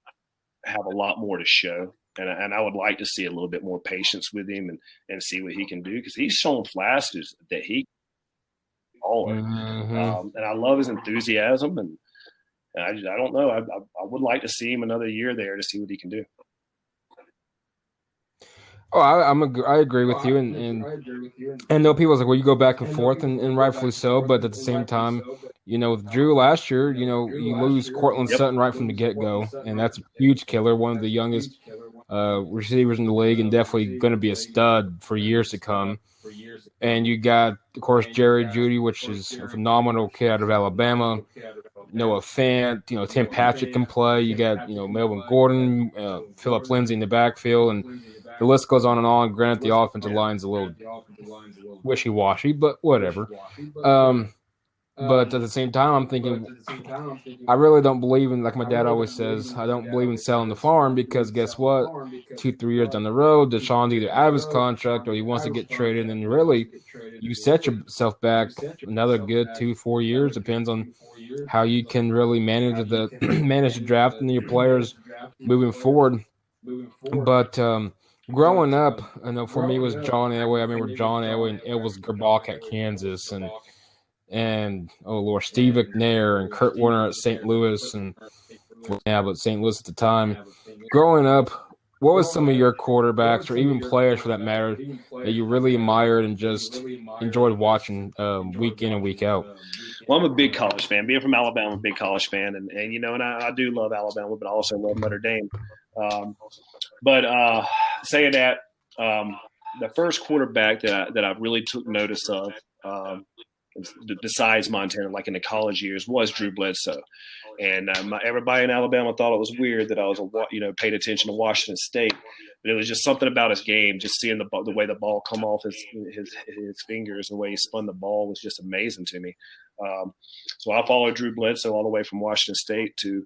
have a lot more to show, and I would like to see a little bit more patience with him and see what he can do, because he's shown flashes that he can. And I love his enthusiasm, and I don't know. I would like to see him another year there to see what he can do. Oh, I agree with you, and I know people's like, well, you go back and forth, and rightfully so, but at the same time, with Drew last year, you lose Cortland Sutton right from the get-go, and that's a huge killer, one of the youngest receivers in the league, and definitely going to be a stud for years to come. And you got, of course, Jerry Jeudy, which is a phenomenal kid out of Alabama. Noah Fant, Tim Patrick can play. You got, Melvin Gordon, Phillip Lindsay in the backfield, and the list goes on and on. Granted, the offensive line's a little wishy-washy, but whatever. But at the same time, I'm thinking, I really don't believe in, like my dad always says, I don't believe in selling the farm, because guess what? 2-3 years down the road, Deshaun's either out of his contract or he wants to get traded, and really, you set yourself back another good 2-4 years. Depends on how you can really manage the draft and your players moving forward. But growing up, I know for me it was John Elway. I remember John Elway and Elvis Gerbach at Kansas, and oh Lord, Steve McNair and Kurt Warner at St. Louis, but St. Louis at the time. Growing up, what was some of your quarterbacks, or even players for that matter, that you really admired and just enjoyed watching week in and week out? Well, I'm a big college fan. Being from Alabama, I'm a big college fan, and I do love Alabama, but I also love Notre Dame. But saying that, the first quarterback that I really took notice of, besides Montana, like in the college years, was Drew Bledsoe. And everybody in Alabama thought it was weird that I was, paid attention to Washington State. But it was just something about his game, just seeing the way the ball come off his fingers and the way he spun the ball was just amazing to me. So I followed Drew Bledsoe all the way from Washington State to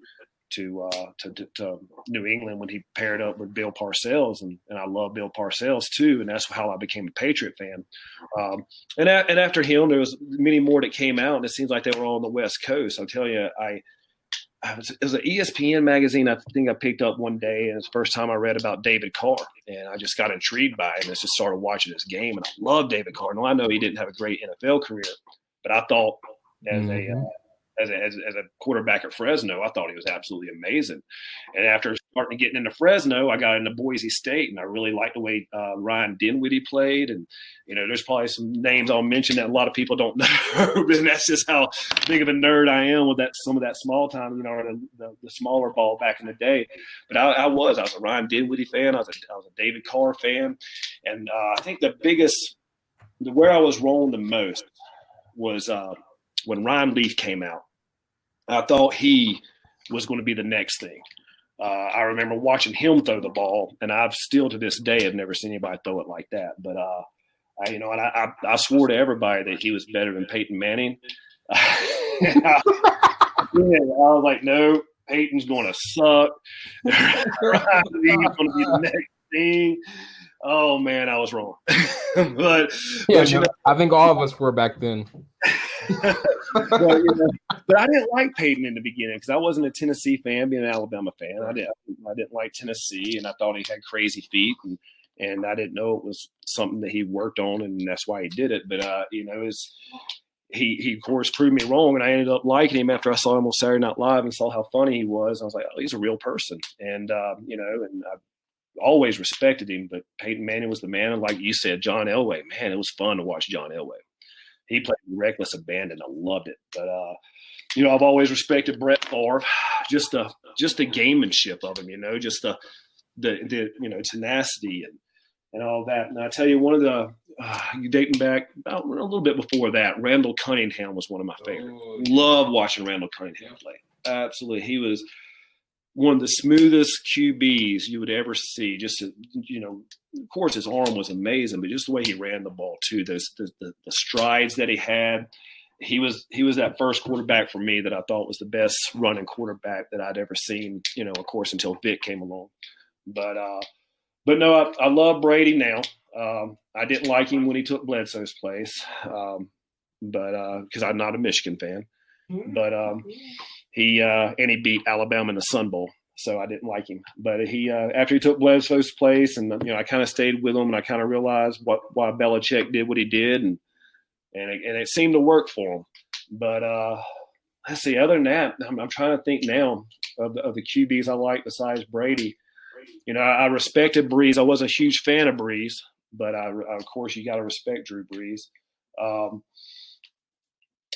New England when he paired up with Bill Parcells, and I love Bill Parcells too, and that's how I became a Patriot fan. And after him, there was many more that came out, and it seems like they were all on the West Coast. I'll tell you, it was an ESPN magazine I think I picked up one day, and it's the first time I read about David Carr, and I just got intrigued by it, and I just started watching his game, and I love David Carr. Now, I know he didn't have a great NFL career, but I thought as a quarterback at Fresno. I thought he was absolutely amazing. And after starting getting into Fresno, I got into Boise State, and I really liked the way Ryan Dinwiddie played. And, there's probably some names I'll mention that a lot of people don't know, and that's just how big of a nerd I am with some of that small time, the smaller ball back in the day. But I was a Ryan Dinwiddie fan. I was a David Carr fan. And I think where I was wrong the most was when Ryan Leaf came out. I thought he was going to be the next thing. I remember watching him throw the ball, and I've still to this day have never seen anybody throw it like that. But I swore to everybody that he was better than Peyton Manning. I was like, no, Peyton's going to suck. Ryan Leaf's going to be the next thing. Oh man, I was wrong. but I think all of us were back then. but I didn't like Peyton in the beginning because I wasn't a Tennessee fan, being an Alabama fan. I didn't like Tennessee, and I thought he had crazy feet, and I didn't know it was something that he worked on, and that's why he did it. But he of course proved me wrong, and I ended up liking him after I saw him on Saturday Night Live and saw how funny he was. I was like, oh, he's a real person, and and I always respected him. But Peyton Manning was the man, and like you said, John Elway, man, it was fun to watch John Elway. He played reckless abandon. I loved it. But I've always respected Brett Favre, just the gamemanship of him, just the tenacity and all that. And I tell you, one of the dating back about a little bit before that, Randall Cunningham was one of my favorites. Love watching Randall Cunningham play. Absolutely, he was one of the smoothest QBs you would ever see. Just of course, his arm was amazing, but just the way he ran the ball too, the strides that he had. He was that first quarterback for me that I thought was the best running quarterback that I'd ever seen. Of course, until Vic came along. But no, I love Brady now. I didn't like him when he took Bledsoe's place, but because I'm not a Michigan fan. But he beat Alabama in the Sun Bowl, so I didn't like him. But he after he took Bledsoe's place, and I kind of stayed with him, and I kind of realized why Belichick did what he did, and it seemed to work for him. But let's see. Other than that, I'm trying to think now of the QBs I like besides Brady. I respected Breeze. I wasn't a huge fan of Breeze, but of course you got to respect Drew Brees.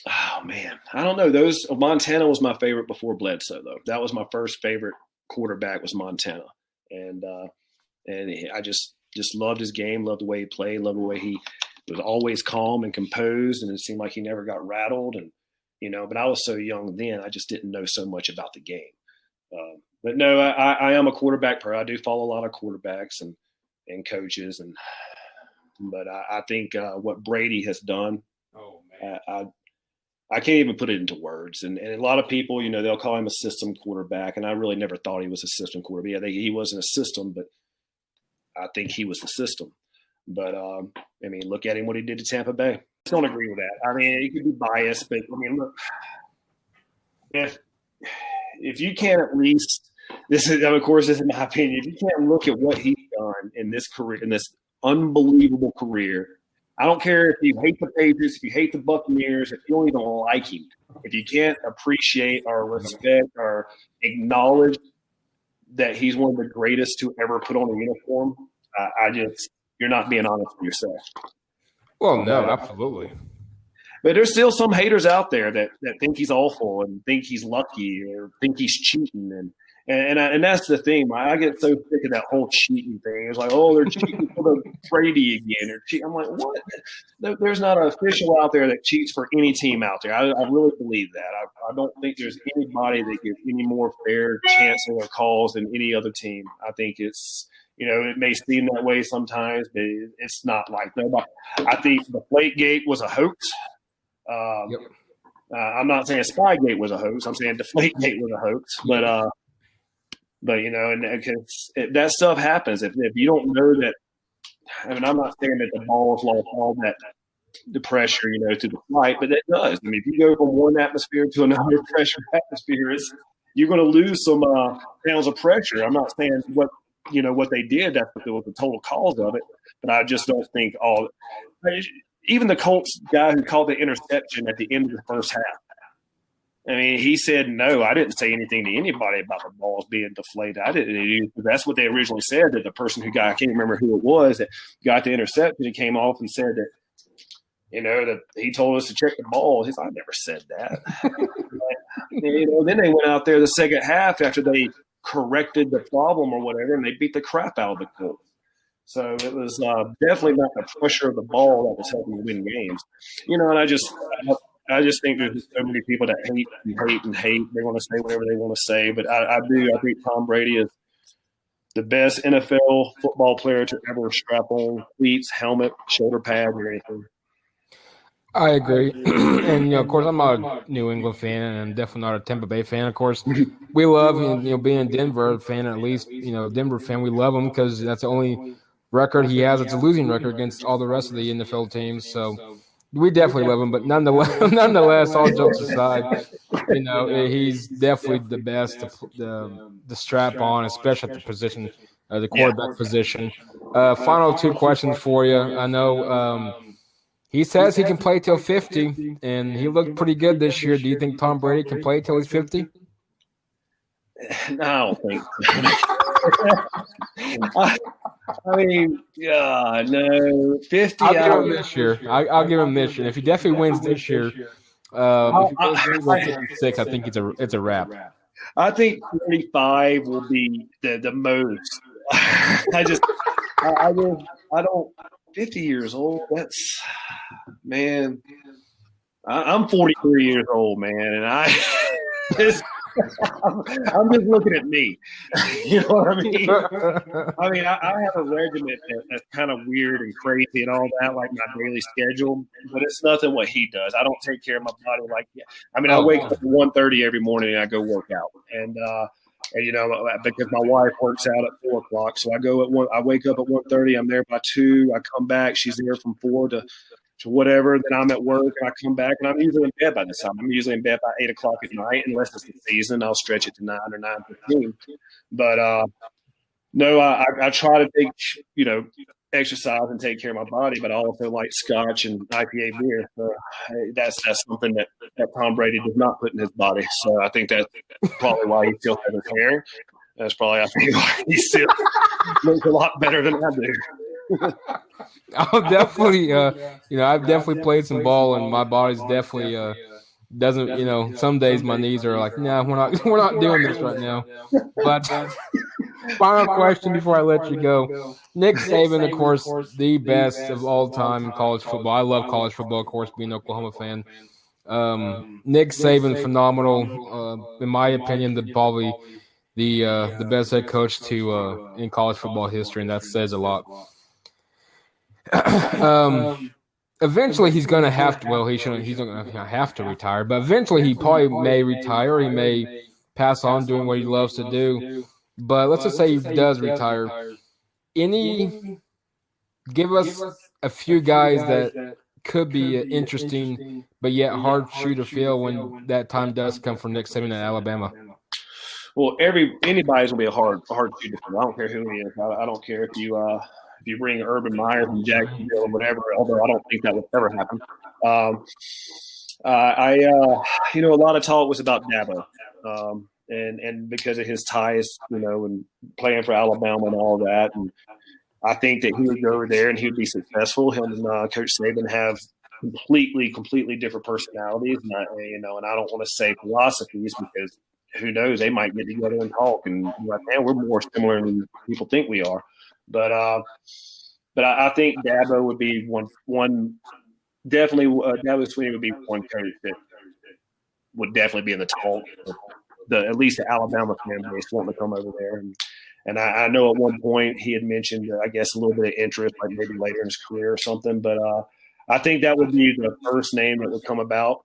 Oh man, I don't know. Montana was my favorite before Bledsoe, though. That was my first favorite quarterback was Montana, and I just loved his game, loved the way he played, loved the way he was always calm and composed, and it seemed like he never got rattled. And but I was so young then, I just didn't know so much about the game. But no, I am a quarterback pro. I do follow a lot of quarterbacks and coaches, but I think what Brady has done. Oh man. I can't even put it into words. And a lot of people, they'll call him a system quarterback, and I really never thought he was a system quarterback. I think he wasn't a system, but I think he was the system. But, look at him, what he did to Tampa Bay. I don't agree with that. He could be biased, but, look, if you can't at least – this is my opinion. If you can't look at what he's done in this career, in this unbelievable career – I don't care if you hate the Patriots, if you hate the Buccaneers, if you don't even like him. If you can't appreciate or respect or acknowledge that he's one of the greatest to ever put on a uniform, you're not being honest with yourself. Well, no, absolutely. But there's still some haters out there that think he's awful and think he's lucky or think he's cheating. And that's the thing. I get so sick of that whole cheating thing. It's like, oh, they're cheating for the Brady again. I'm like, what? There's not an official out there that cheats for any team out there. I really believe that. I don't think there's anybody that gets any more fair chance of their calls than any other team. I think it's, it may seem that way sometimes, but it's not like nobody. I think the Deflategate was a hoax. Yep. I'm not saying Spygate was a hoax. I'm saying Deflategate was a hoax. But and because that stuff happens. If you don't know that, I'm not saying that the ball's lost all that the pressure, to the flight, but it does. If you go from one atmosphere to another pressure atmosphere, you're going to lose some pounds of pressure. I'm not saying what they did. That was the total cause of it, but I just don't think all. Even the Colts guy who called the interception at the end of the first half. I mean, he said, no, I didn't say anything to anybody about the balls being deflated. I didn't. That's what they originally said, that the person who got, I can't remember who it was, that got the interception, he came off and said that, that he told us to check the balls. He's, I never said that. Then they went out there the second half after they corrected the problem or whatever, and they beat the crap out of the Colts. So it was definitely not the pressure of the ball that was helping to win games. And I just think there's so many people that hate and hate and hate. They want to say whatever they want to say, but I think Tom Brady is the best NFL football player to ever strap on cleats, helmet, shoulder pad, or anything. I agree. And, of course, I'm not a New England fan, and I'm definitely not a Tampa Bay fan. Of course, we love, being a Denver fan, at least, Denver fan, we love him because that's the only record he has. It's a losing record against all the rest of the NFL teams. So we definitely love him. But nonetheless, all jokes aside, he's definitely the best to strap on, especially at the position, the quarterback position. Final two questions for you. I know he says he can play till 50, and he looked pretty good this year. Do you think Tom Brady can play till he's 50? No, I don't think I mean, no, 50. I'll give him this year. I'll give him this year. If he definitely wins this year, if he goes 56, I think it's a wrap. I think 45 will be the most. I don't. 50 years old. That's, man. I'm 43 years old, man, and I'm just looking at me. You know what I mean? I mean, I have a regimen that's kind of weird and crazy and all that, like my daily schedule, but it's nothing what he does. I don't take care of my body like that. I mean, I wake up at 1:30 every morning and I go work out, and because my wife works out at 4 o'clock, so I wake up at 1:30. I'm there by 2. I come back. She's there from 4 to whatever. Then I'm at work and I come back and I'm usually in bed by this time. I'm usually in bed by 8 o'clock at night, unless it's the season. I'll stretch it to 9 or 9:15. But no, I try to take exercise and take care of my body, but I also like scotch and IPA beer. So that's something that Tom Brady does not put in his body. So I think that's probably why he still has his hair. That's probably, I think, why he still looks a lot better than I do. I'll definitely, I've definitely played some ball, and my body's definitely doesn't. Some days my knees are like, nah, we're not doing this right now. But final question before I let you go. Nick Saban, of course, the best of all time in college football. I love college football, of course, being an Oklahoma fan. Nick Saban, phenomenal. In my opinion, probably the best head coach in college football history, and that says a lot. Eventually, he's going to have to. Well, he's not going to have to retire, but eventually, he probably may retire. He may pass on doing what he loves to do. But let's just say he does retire. Give us a few guys that could be interesting, but yet hard shoe to fill when that time does come for Nick Saban in Alabama. Well, anybody's gonna be a hard shoe to fill. I don't care who he is. I don't care if you bring Urban Meyer from Jacksonville or whatever. Although I don't think that would ever happen. A lot of talk was about Dabo. And because of his ties, and playing for Alabama and all that. And I think that he would go over there and he would be successful. Him and Coach Saban have completely different personalities. And I don't want to say philosophies, because who knows, they might get together and talk. And right now we're more similar than people think we are. But I think Dabo would be one definitely. Dabo Swinney would be one coach that would definitely be in the talk. At least the Alabama fan base wanting to come over there. And I know at one point he had mentioned, I guess, a little bit of interest, like maybe later in his career or something. But I think that would be the first name that would come about.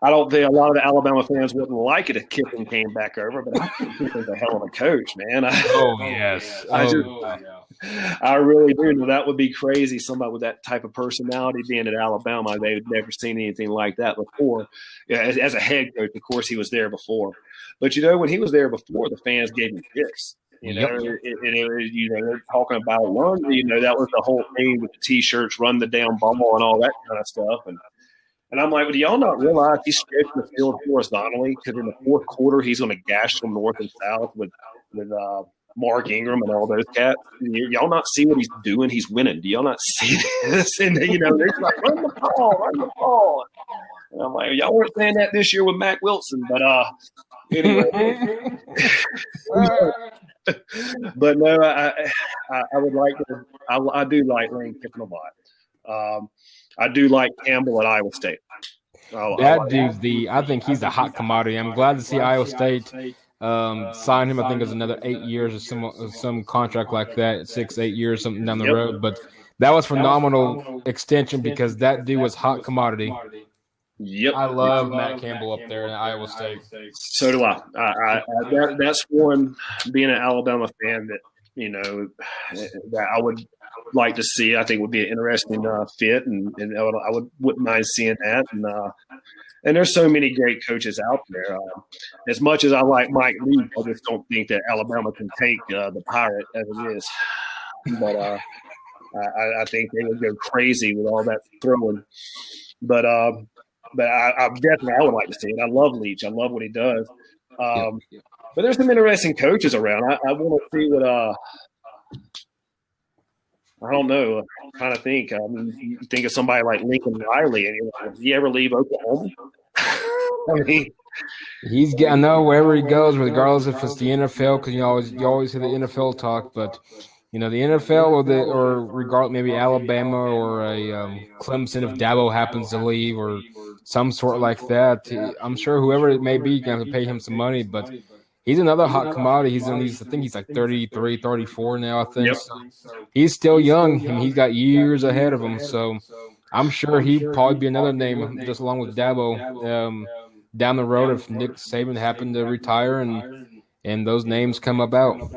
I don't think a lot of the Alabama fans wouldn't like it if Kiffin came back over, but I think Kiffin's a hell of a coach, man. Yes. I really do. No, that would be crazy. Somebody with that type of personality being at Alabama, they've never seen anything like that before. Yeah, as a head coach, of course, he was there before. But, when he was there before, the fans gave him fits. They're talking about run. That was the whole thing with the T-shirts, run the damn ball and all that kind of stuff. And And I'm like, well, do y'all not realize he's stretching the field horizontally? Because in the fourth quarter, he's going to gash from north and south with Mark Ingram and all those cats. Y'all not see what he's doing? He's winning. Do y'all not see this? And, they're like, run the ball. And I'm like, y'all weren't saying that this year with Mac Wilson. But anyway. But no, I would like to – I do like Lane Kiffin a lot. I do like Campbell at Iowa State. That dude's I think he's a hot commodity. I'm glad to see Iowa State sign him. I think it's another 8 years or some contract like that, 6-8 years, something down the road. But that was phenomenal extension because that dude was hot commodity. Yep, I love Matt Campbell up there in Iowa State. So do I. That's one, being an Alabama fan, that that I would like to see. I think would be an interesting fit, and I wouldn't mind seeing that. And there's so many great coaches out there. As much as I like Mike Leach, I just don't think that Alabama can take the Pirate as it is. But I think they would go crazy with all that throwing. But I definitely would like to see it. I love Leach. I love what he does. But there's some interesting coaches around. I want to see what I don't know. I'm trying to think. I mean, you think of somebody like Lincoln Riley, and you're like, did he ever leave Oklahoma? I mean, I know wherever he goes, regardless if it's the NFL, because you always hear the NFL talk, but the NFL or regardless, maybe Alabama or a Clemson, if Dabo happens to leave or some sort like that, I'm sure whoever it may be going to pay him some money, but he's another hot commodity. I think he's like 33, 34 now, I think. Yep. So he's still young, and he's got years ahead of him. So I'm sure he'd probably be another name, just along with Dabo, down the road if Nick Saban happened to retire and those names come about.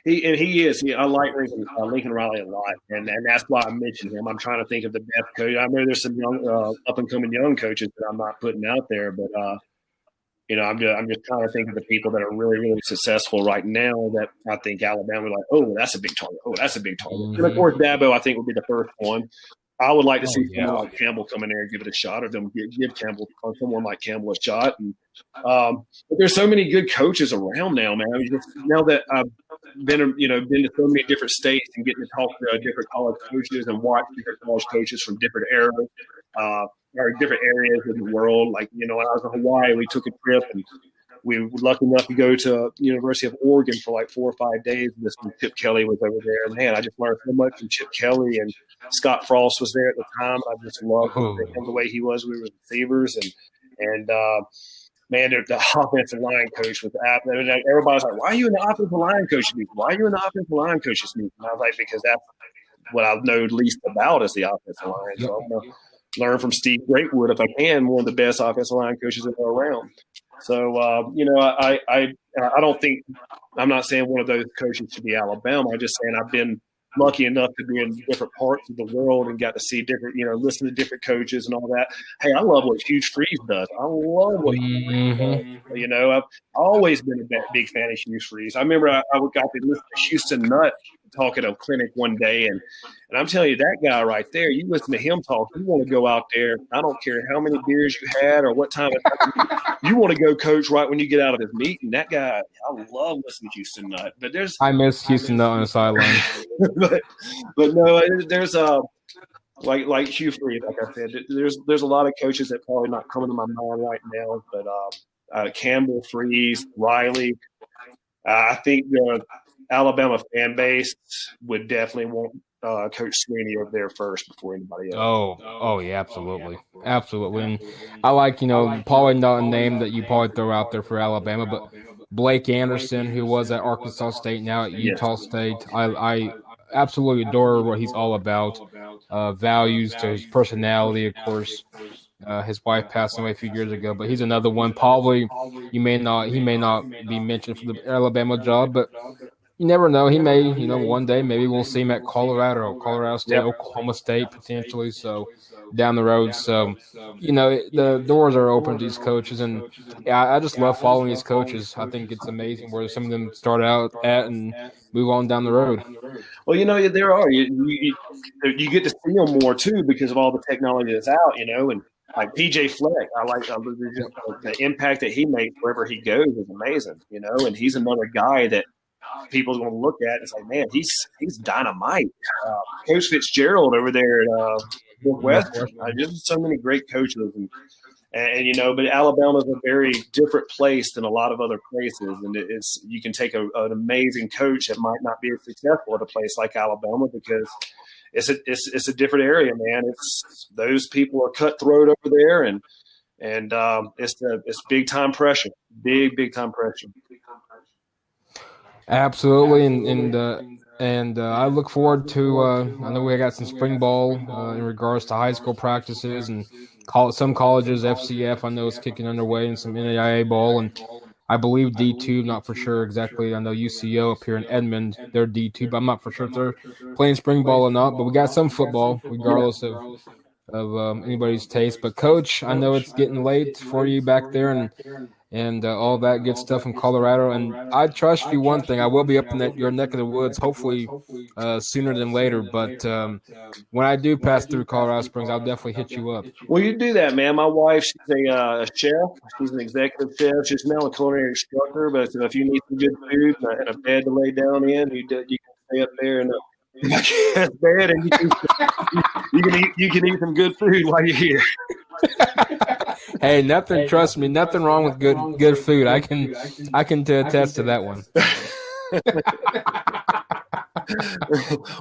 He is. I like Lincoln Riley a lot, and that's why I mentioned him. I'm trying to think of the best coach. I know there's some young, up and coming young coaches that I'm not putting out there, but I'm just trying to think of the people that are really, really successful right now that I think Alabama would like. Oh, that's a big target. Oh, that's a big target. Mm-hmm. And of course, Dabo I think would be the first one. I would like to see someone like Campbell come in there and give it a shot, or them give Campbell or someone like Campbell a shot. And but there's so many good coaches around now, man. I mean, now that I've been to so many different states and getting to talk to different college coaches and watch different college coaches from different eras, or different areas of the world. Like, when I was in Hawaii, we took a trip and we were lucky enough to go to University of Oregon for like 4 or 5 days. And Chip Kelly was over there. And man, I just learned so much from Chip Kelly, and Scott Frost was there at the time. I just loved him the way he was. We were receivers, and man, the offensive line coach was everybody's like, "Why are you in the offensive line coach's meeting? Why are you in the offensive line coach's meeting?" And I was like, because that's what I know least about is the offensive line. So I'm gonna learn from Steve Greatwood if I can, one of the best offensive line coaches that are around. So I don't think, I'm not saying one of those coaches should be Alabama. I'm just saying I've been lucky enough to be in different parts of the world and got to see different, listen to different coaches and all that. Hey, I love what Hugh Freeze does. I love what he does. I've always been a big fan of Hugh Freeze. I remember I got to listen to Houston Nutt talk at a clinic one day, and I'm telling you, that guy right there, you listen to him talk, you want to go out there. I don't care how many beers you had or what time of night, you want to go coach right when you get out of his meeting. That guy, I love listening to Houston Nutt. But I miss Houston Nutt on the sideline. but no, there's like Hugh Freeze, like I said, there's a lot of coaches that probably not coming to my mind right now, but Campbell, Freeze, Riley, I think the Alabama fan base would definitely want Coach Sweeney over there first before anybody else. Oh yeah, absolutely. And I like, probably not a name that you probably throw out there for Alabama, but Blake Anderson, who was at Arkansas State, now at Utah State. I absolutely adore what he's all about. Values to his personality, of course. His wife passed away a few years ago, but he's another one. Probably he may not be mentioned for the Alabama job, but you never know. He may, one day maybe we'll see him at Colorado State, Oklahoma State potentially. So down the road. So, the doors are open to these coaches, and I just love following these coaches. I think it's amazing where some of them start out at and move on down the road. Well, there are you get to see them more too because of all the technology that's out, and like PJ Fleck, I like the impact that he makes wherever he goes is amazing, and he's another guy that people's going to look at and say, man, he's dynamite. Coach Fitzgerald over there at Northwestern. Just so many great coaches, and but Alabama's a very different place than a lot of other places, and you can take an amazing coach that might not be as successful at a place like Alabama because it's a different area, man. Those people are cutthroat over there, and it's big time pressure, big time pressure. Absolutely, and I look forward to. I know we got some spring ball in regards to high school practices and some colleges. FCF I know is kicking underway, and some NAIA ball, and I believe D2. Not for sure exactly. I know UCO up here in Edmond, they're D2, but I'm not for sure if they're playing spring ball or not. But we got some football, regardless of anybody's taste. But Coach, I know it's getting late for you back there, and all that good stuff in Colorado. And I trust you one thing. I will be up in your neck of the woods, hopefully sooner than later. But when I do pass through Colorado Springs, I'll definitely hit you up. Well, you do that, man. My wife, she's a chef. She's an executive chef. She's now a culinary instructor. But if you need some good food and a bed to lay down in, you can stay up there in the bed, and you can eat some good food while you're here. Hey, trust me, nothing wrong with good food. I can attest to that one.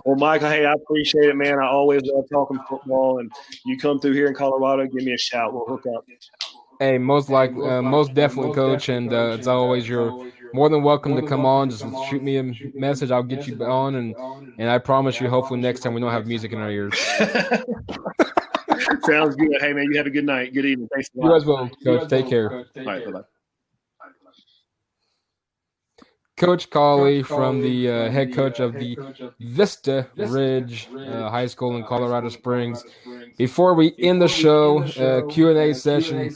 Well, Michael, hey, I appreciate it, man. I always love talking football, and you come through here in Colorado, give me a shout. We'll hook up. Hey, most definitely, Coach, and it's always you're more than welcome to come on. Just shoot me a message. I'll get you on, and I promise you, hopefully next time we don't have music in our ears. Sounds good. Hey, man, you have a good night. Good evening. Thanks a lot. You as well, Coach. Take care. All right, bye-bye. Coach Cauley from the head coach of the Vista Ridge High School in Colorado Springs. Before we end the show, Q&A session.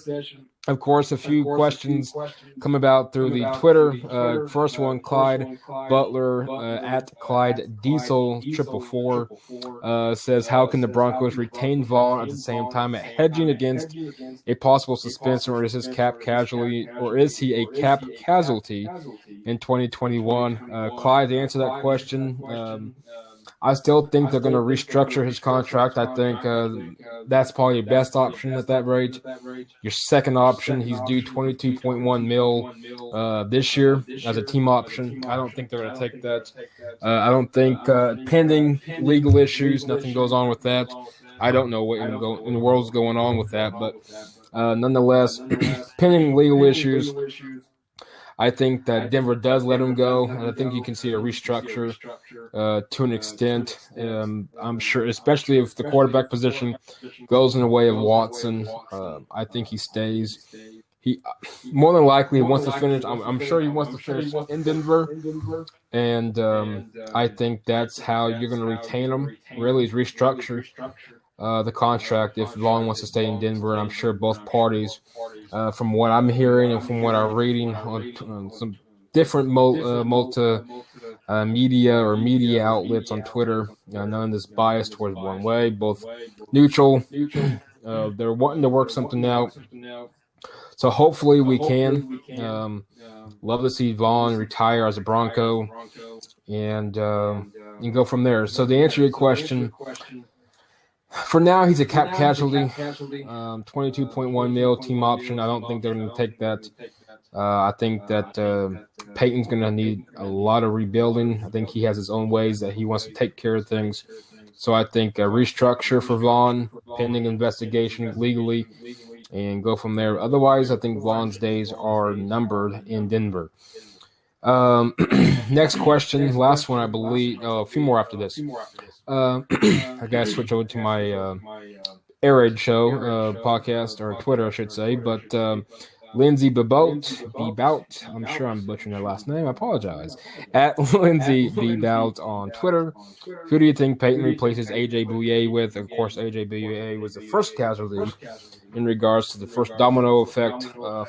Of course, a few questions come about through the Twitter. First one, Clyde Butler at Clyde Diesel 444 says, how can the Broncos retain Vaughn at the same time at hedging against a possible suspension, or is he a cap casualty in 2021? Clyde, to answer that question, I still think they're going to restructure his contract. I think that's probably your best option at that rate. Your second option, he's due $22.1 million this year as a team option. I don't think they're going to take that. I don't think pending legal issues, nothing goes on with that. I don't know what in the world's going on with that, but nonetheless, pending legal issues, I think that Denver does let him go, and I think you can see a restructure to an extent. I'm sure, especially if the quarterback position goes in the way of Watson, I think he stays. He more than likely wants to finish. I'm sure he wants to finish in Denver, and I think that's how you're going to retain him. Really, is restructure the contract if Vaughn wants to stay in Denver, and I'm sure both parties. From what I'm hearing and from what I'm reading on some different media outlets on Twitter, none is biased towards one way, both neutral. They're wanting to work something out. So hopefully we can. Love to see Vaughn retire as a Bronco and go from there. So to answer your question, for now, he's a cap casualty, $22.1 million team option. I don't think they're going to take that. I think that Peyton's going to need a lot of rebuilding. I think he has his own ways that he wants to take care of things. So I think a restructure for Vaughn, pending investigation legally, and go from there. Otherwise, I think Vaughn's days are numbered in Denver. Next question, last one, I believe. A few more after this. I gotta switch over to my Air Raid Show podcast, or Twitter, I should say. But Lindsay Bebout, I'm sure I'm butchering their last name. I apologize. At Lindsay Bebout on Twitter. Who do you think Peyton replaces A.J. Bouye with? Of course, A.J. Bouye was the first casualty in regards to the first domino effect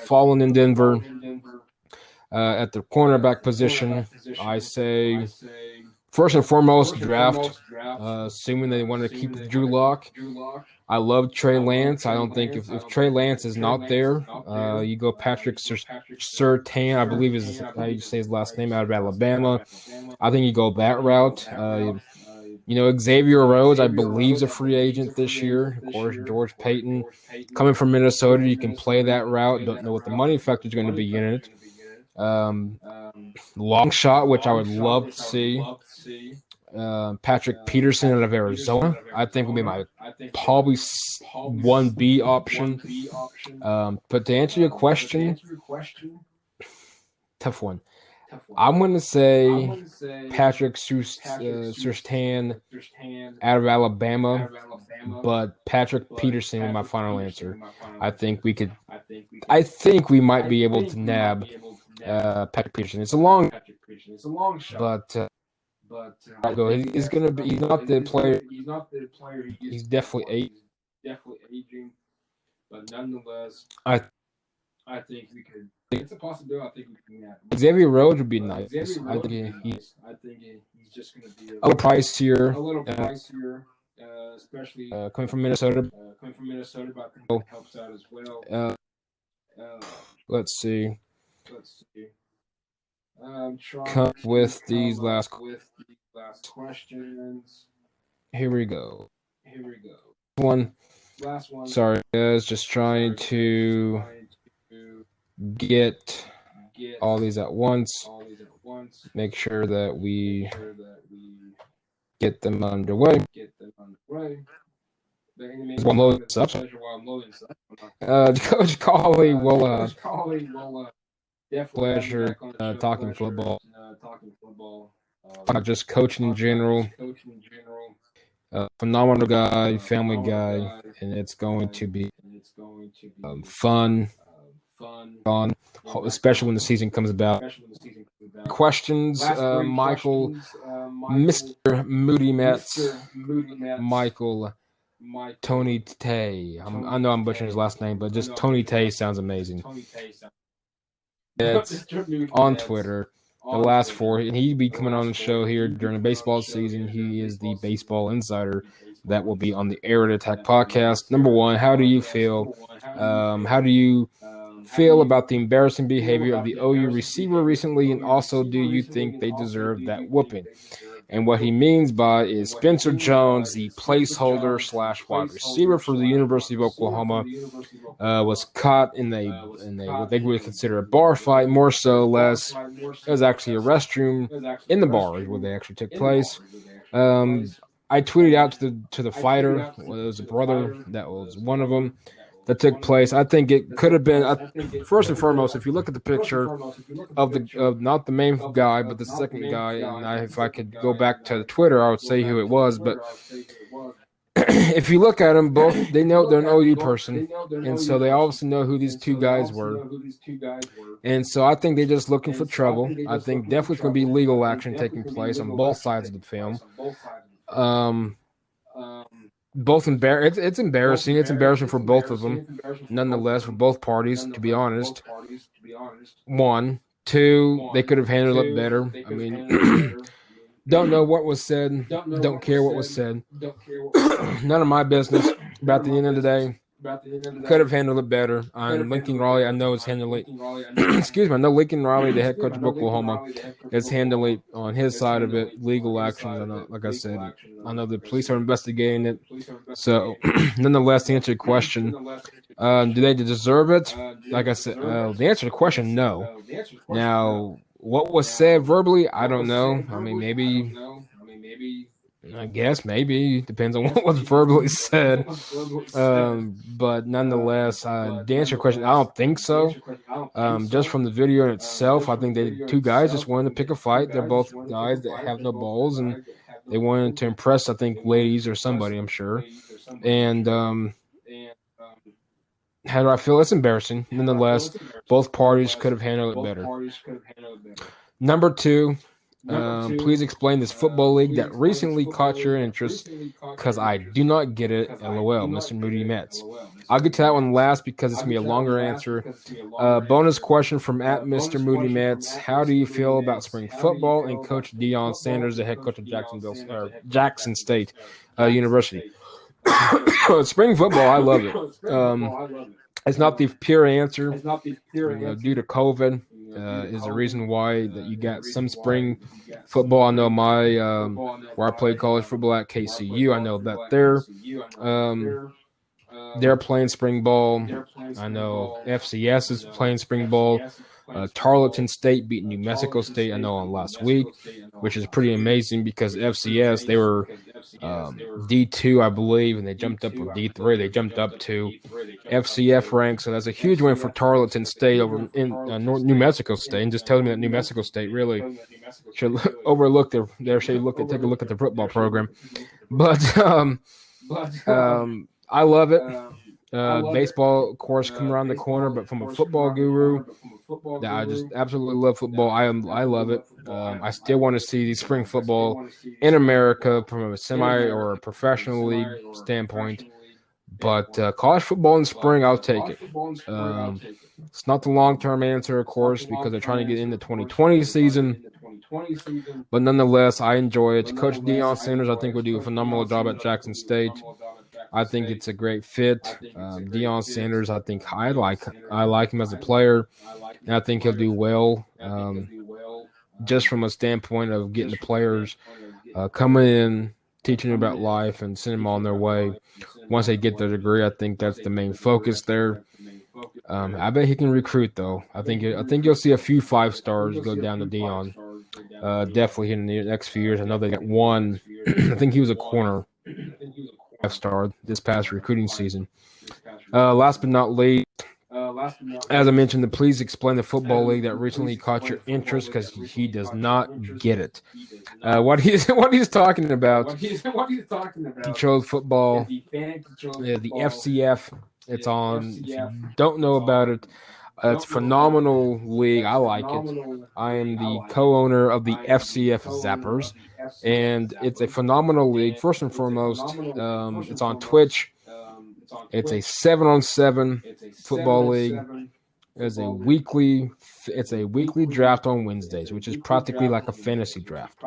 falling in Denver. At the cornerback position, I say first and foremost draft. Assuming they want to keep Drew Lock. I love Trey Lance. I don't think if Trey Lance is not there, you go Patrick Surtain, I believe is how you say his last name, out of Alabama. I think you go that route. Xavier Rhodes, I believe, is a free agent this year. Of course, George Payton, coming from Minnesota, you can play that route. Don't know what the money factor is going to be in it. Long shot, which I would love to see. Patrick Peterson out of Arizona, I think will be my probably 1B option. But to answer your question, tough one. I'm going to say Patrick Surtain out of Alabama, but Patrick Peterson is my final answer. I think we might be able to nab Patrick Peterson. It's a long shot, but he's going to be. He's not the player. He's definitely aging, but nonetheless, I think we could. It's a possibility. I think we can. Xavier Rhodes would be nice. I think he's just going to be a little pricier. Especially coming from Minnesota. But I think helps out as well. Let's see. Come with these last questions. Here we go. Last one. Sorry, guys. Just trying to get all these at once. Make sure that we get them underway. While I'm loading this up. Coach Cauley will pleasure talking football. Not just coaching in general. Phenomenal guy, family guy, and it's going to be fun, especially when the season comes about. Questions, Michael, Mr. Moody Mets, Michael, Tony Tay. I know I'm butchering his last name, but just Tony Tay sounds amazing. It's on Twitter. The last four, and he'd be coming on the show here during the baseball season. He is the baseball insider that will be on the Air Raid Attack podcast. Number one, how do you feel? How do you feel about the embarrassing behavior of the OU receiver recently, and also do you think they deserve that whooping? And what he means by is Spencer Jones, the placeholder / wide receiver for the University of Oklahoma, was caught in what they would consider a bar fight, more so less. It was actually a restroom in the bar where they actually took place. I tweeted out to the fighter. It was a brother that was one of them that took place. I think it could have been first and foremost. If you look at the picture of not the main guy, but the second guy, and if I could go back to Twitter, I would say who it was. But if you look at them both, they know they're an OU person, and so they obviously know who these two guys were. And so I think they're just looking for trouble. I think definitely going to be legal action taking place on both sides of the film. It's embarrassing. It's embarrassing for both of them, nonetheless, for both parties, to be honest. One. Two, they could have handled it better. I mean, don't know what was said. Don't care what was said. None of my business. About the end of the day, could have handled it better. Lincoln Riley, I know, is handling it. Excuse me, I know Lincoln Riley, the head coach of Oklahoma, is handling it on his side of it. Legal actions, like I said, I know the police are investigating it. So, nonetheless, to answer your question, do they deserve it? Like I said, the answer to the question, no. Now, what was said verbally, I don't know. I mean, maybe. I guess maybe depends on what was verbally said, but nonetheless, to answer your question, I don't think so. Just from the video in itself, I think two guys just wanted to pick a fight. They're both guys that have no balls, and they wanted to impress, I think, ladies or somebody, I'm sure. And how do I feel? It's embarrassing. Nonetheless, both parties could have handled it better. Number two. Please explain this football league that recently caught your interest, because I do not get it. LOL, Mr. Moody Mets. I'll get to that one last because it's going to be a longer answer. Bonus question from at Mr. Moody Mets. How do you feel about spring football and Coach Deion Sanders, the head coach of Jackson State University? Spring football, I love it. It's not the pure answer. Due to COVID, is the reason why that you got some spring football. I know where I played college football at KCU. I know that they're playing spring ball. I know FCS is playing spring ball. Tarleton State beat New Mexico State, I know, on last week, which is pretty amazing because FCS, they were D2, I believe, and they jumped up from D3. They jumped up to FCF rank, so that's a huge win for Tarleton State over in New Mexico State. And just telling me that New Mexico State really should overlook take a look at the football program. But I love it. Baseball, of course, come around the corner, but from a football guru, I just absolutely love football. I love it. I still want to see spring football in America from a semi or a professional league standpoint. But college football in spring, I'll take it. It's not the long-term answer, of course, because they're trying to get in the 2020 season. But nonetheless, I enjoy it. Coach Deion Sanders, I think, will do a phenomenal job at Jackson State. I think it's a great fit. Deion Sanders, I think I like him as a player, and I think he'll do well. Just from a standpoint of getting the players coming in, teaching them about life, and sending them on their way. Once they get their degree, I think that's the main focus there. I bet he can recruit, though. I think you'll see a few 5-stars go down to Deion. Definitely in the next few years. I know they got one. I think he was a corner 5-star this past recruiting season. Last but not least, as I mentioned, please explain the football league that recently caught your interest because he does not get it. What he's talking about, controlled football, the FCF. It's on. If you don't know about it, it's a phenomenal league. I like it. I am the co-owner of the FCF Zappers, and it's a phenomenal league. First and foremost, it's on Twitch. It's a 7-on-7 football league. It's a weekly draft on Wednesdays, which is practically like a fantasy draft.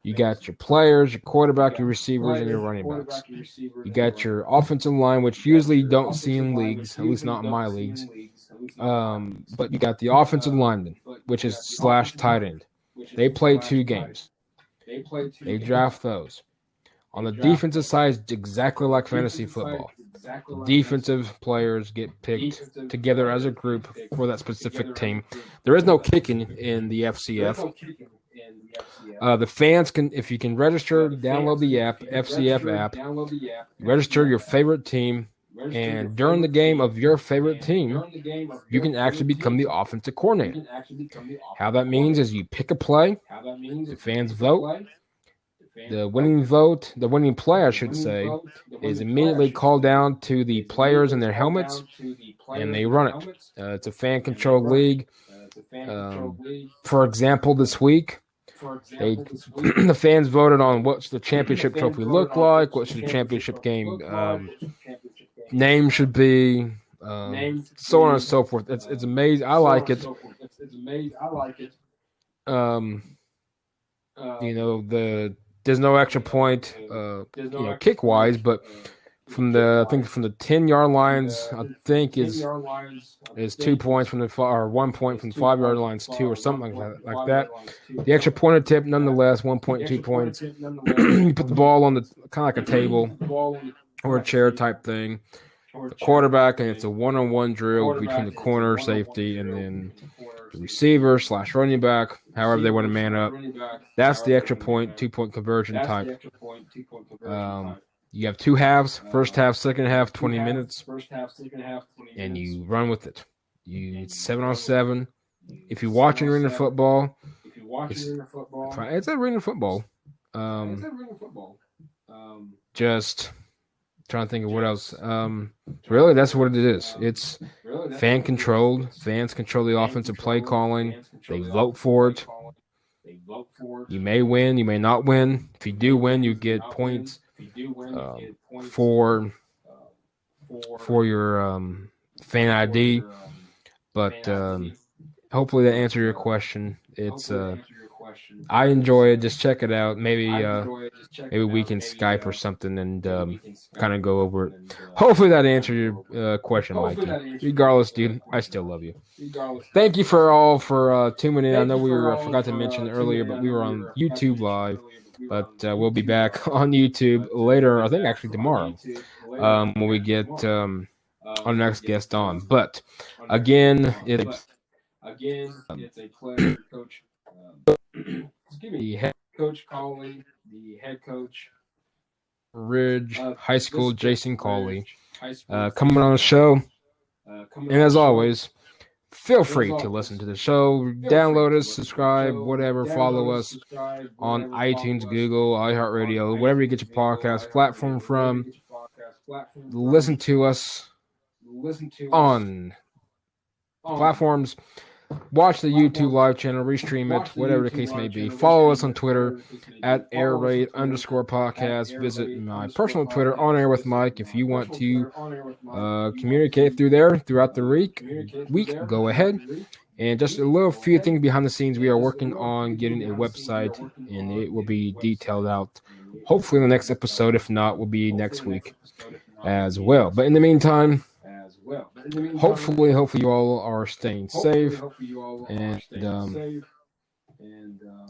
You got your players, your quarterback, your receivers, and your running backs. You got your offensive line, which usually you don't see in leagues, at least not in my leagues. But you got the offensive lineman, which is / tight end. They play 2 games. They draft those. On the defensive side, it's exactly like fantasy football. Defensive players get picked together as a group for that specific team. There is no kicking in the FCF. The fans can, if you can register, download the app, FCF app, register your favorite team, and during the game of your favorite team, you can actually become the offensive coordinator. How that means is you pick a play, the fans vote. The winning play, I should say, is immediately called down to the players in their helmets, and they run it. It's a fan-controlled league. For example, this week, the fans voted on what's the championship trophy look like, what should the championship game name should be, so on and so forth. It's amazing. I like it. There's no extra point, kick wise, but from the 10-yard lines, I think is 2 points from or 1 point from the 5-yard lines, 2 or something like that. The extra point attempt, nonetheless, 1.2 points. You put the ball on the kind of like a table or a chair type thing. The quarterback, and it's a one-on-one drill between the corner, safety, and then the receiver / running back, however they want to man up. That's the extra point, 2-point conversion type. You have 2 halves, first half, second half, 20 minutes, and you run with it. It's 7-on-7. If you're watching arena football, it's arena football. Just trying to think of what else. Really, that's what it is. It's fan-controlled. Fans control the offensive play calling. They vote for it. You may win. You may not win. If you do win, you get points for for your fan ID, but hopefully that answered your question. It's I enjoy it. Just check it out. Maybe we can Skype or something and kind of go over it. Hopefully that answered your question, Mikey. Regardless, dude, I still love you. Thank you for tuning in. I know we forgot to mention earlier, but we were on YouTube Live. But we'll be back on YouTube later, I think actually tomorrow, when we get our next guest on. But again, it's a pleasure, Coach. The head coach Cauley, the head coach Ridge High School, Jason Cauley, coming on the show. And as always, feel free to listen to the show, download us, subscribe, whatever, follow us on iTunes, Google, iHeartRadio, wherever you get your podcast platform from. Listen to us on platforms. Watch the YouTube live channel, restream it, whatever the case may be. Follow us on Twitter at airraid_podcast. Visit my personal Twitter, On Air with Mike. If you want to communicate through there throughout the week, go ahead. And just a little few things behind the scenes. We are working on getting a website, and it will be detailed out hopefully in the next episode. If not, will be next week as well. But in the meantime, hopefully you all are staying safe. And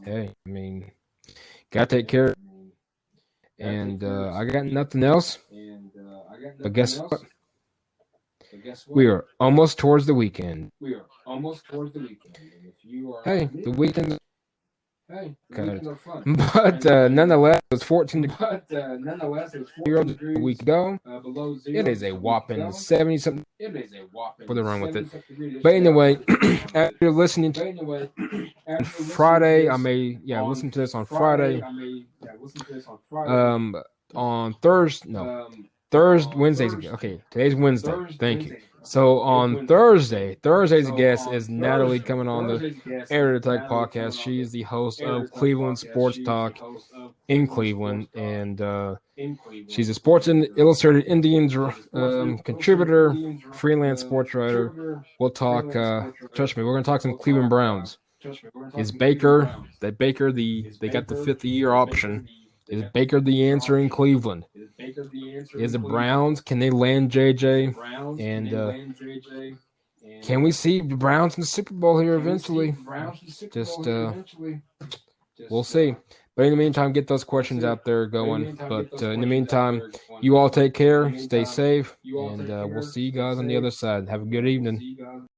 hey, I mean, gotta take care. And I got nothing else. But guess what? We are almost towards the weekend. Hey, the weekend. But nonetheless, it was 14 degrees a week ago. It is a whopping 70-something for the run with it. But anyway, after listening to Friday, I may listen to this on Friday. On Wednesdays. Okay, today's Wednesday. Thank you. So on Thursday's guest is Natalie coming on the Air Attack podcast. She is the host of Cleveland Sports Talk in Cleveland, and she's a Sports Illustrated Indians contributor, freelance sports writer. We'll talk. Trust me, we're going to talk some Cleveland Browns. Is Baker they got the fifth-year option? Is Baker the answer in Cleveland? Is the Browns? Can they land JJ? And can we see the Browns in the Super Bowl here eventually? Just we'll see. But in the meantime, get those questions out there going. But in the meantime, you all take care, stay safe, and we'll see you guys on the other side. Have a good evening.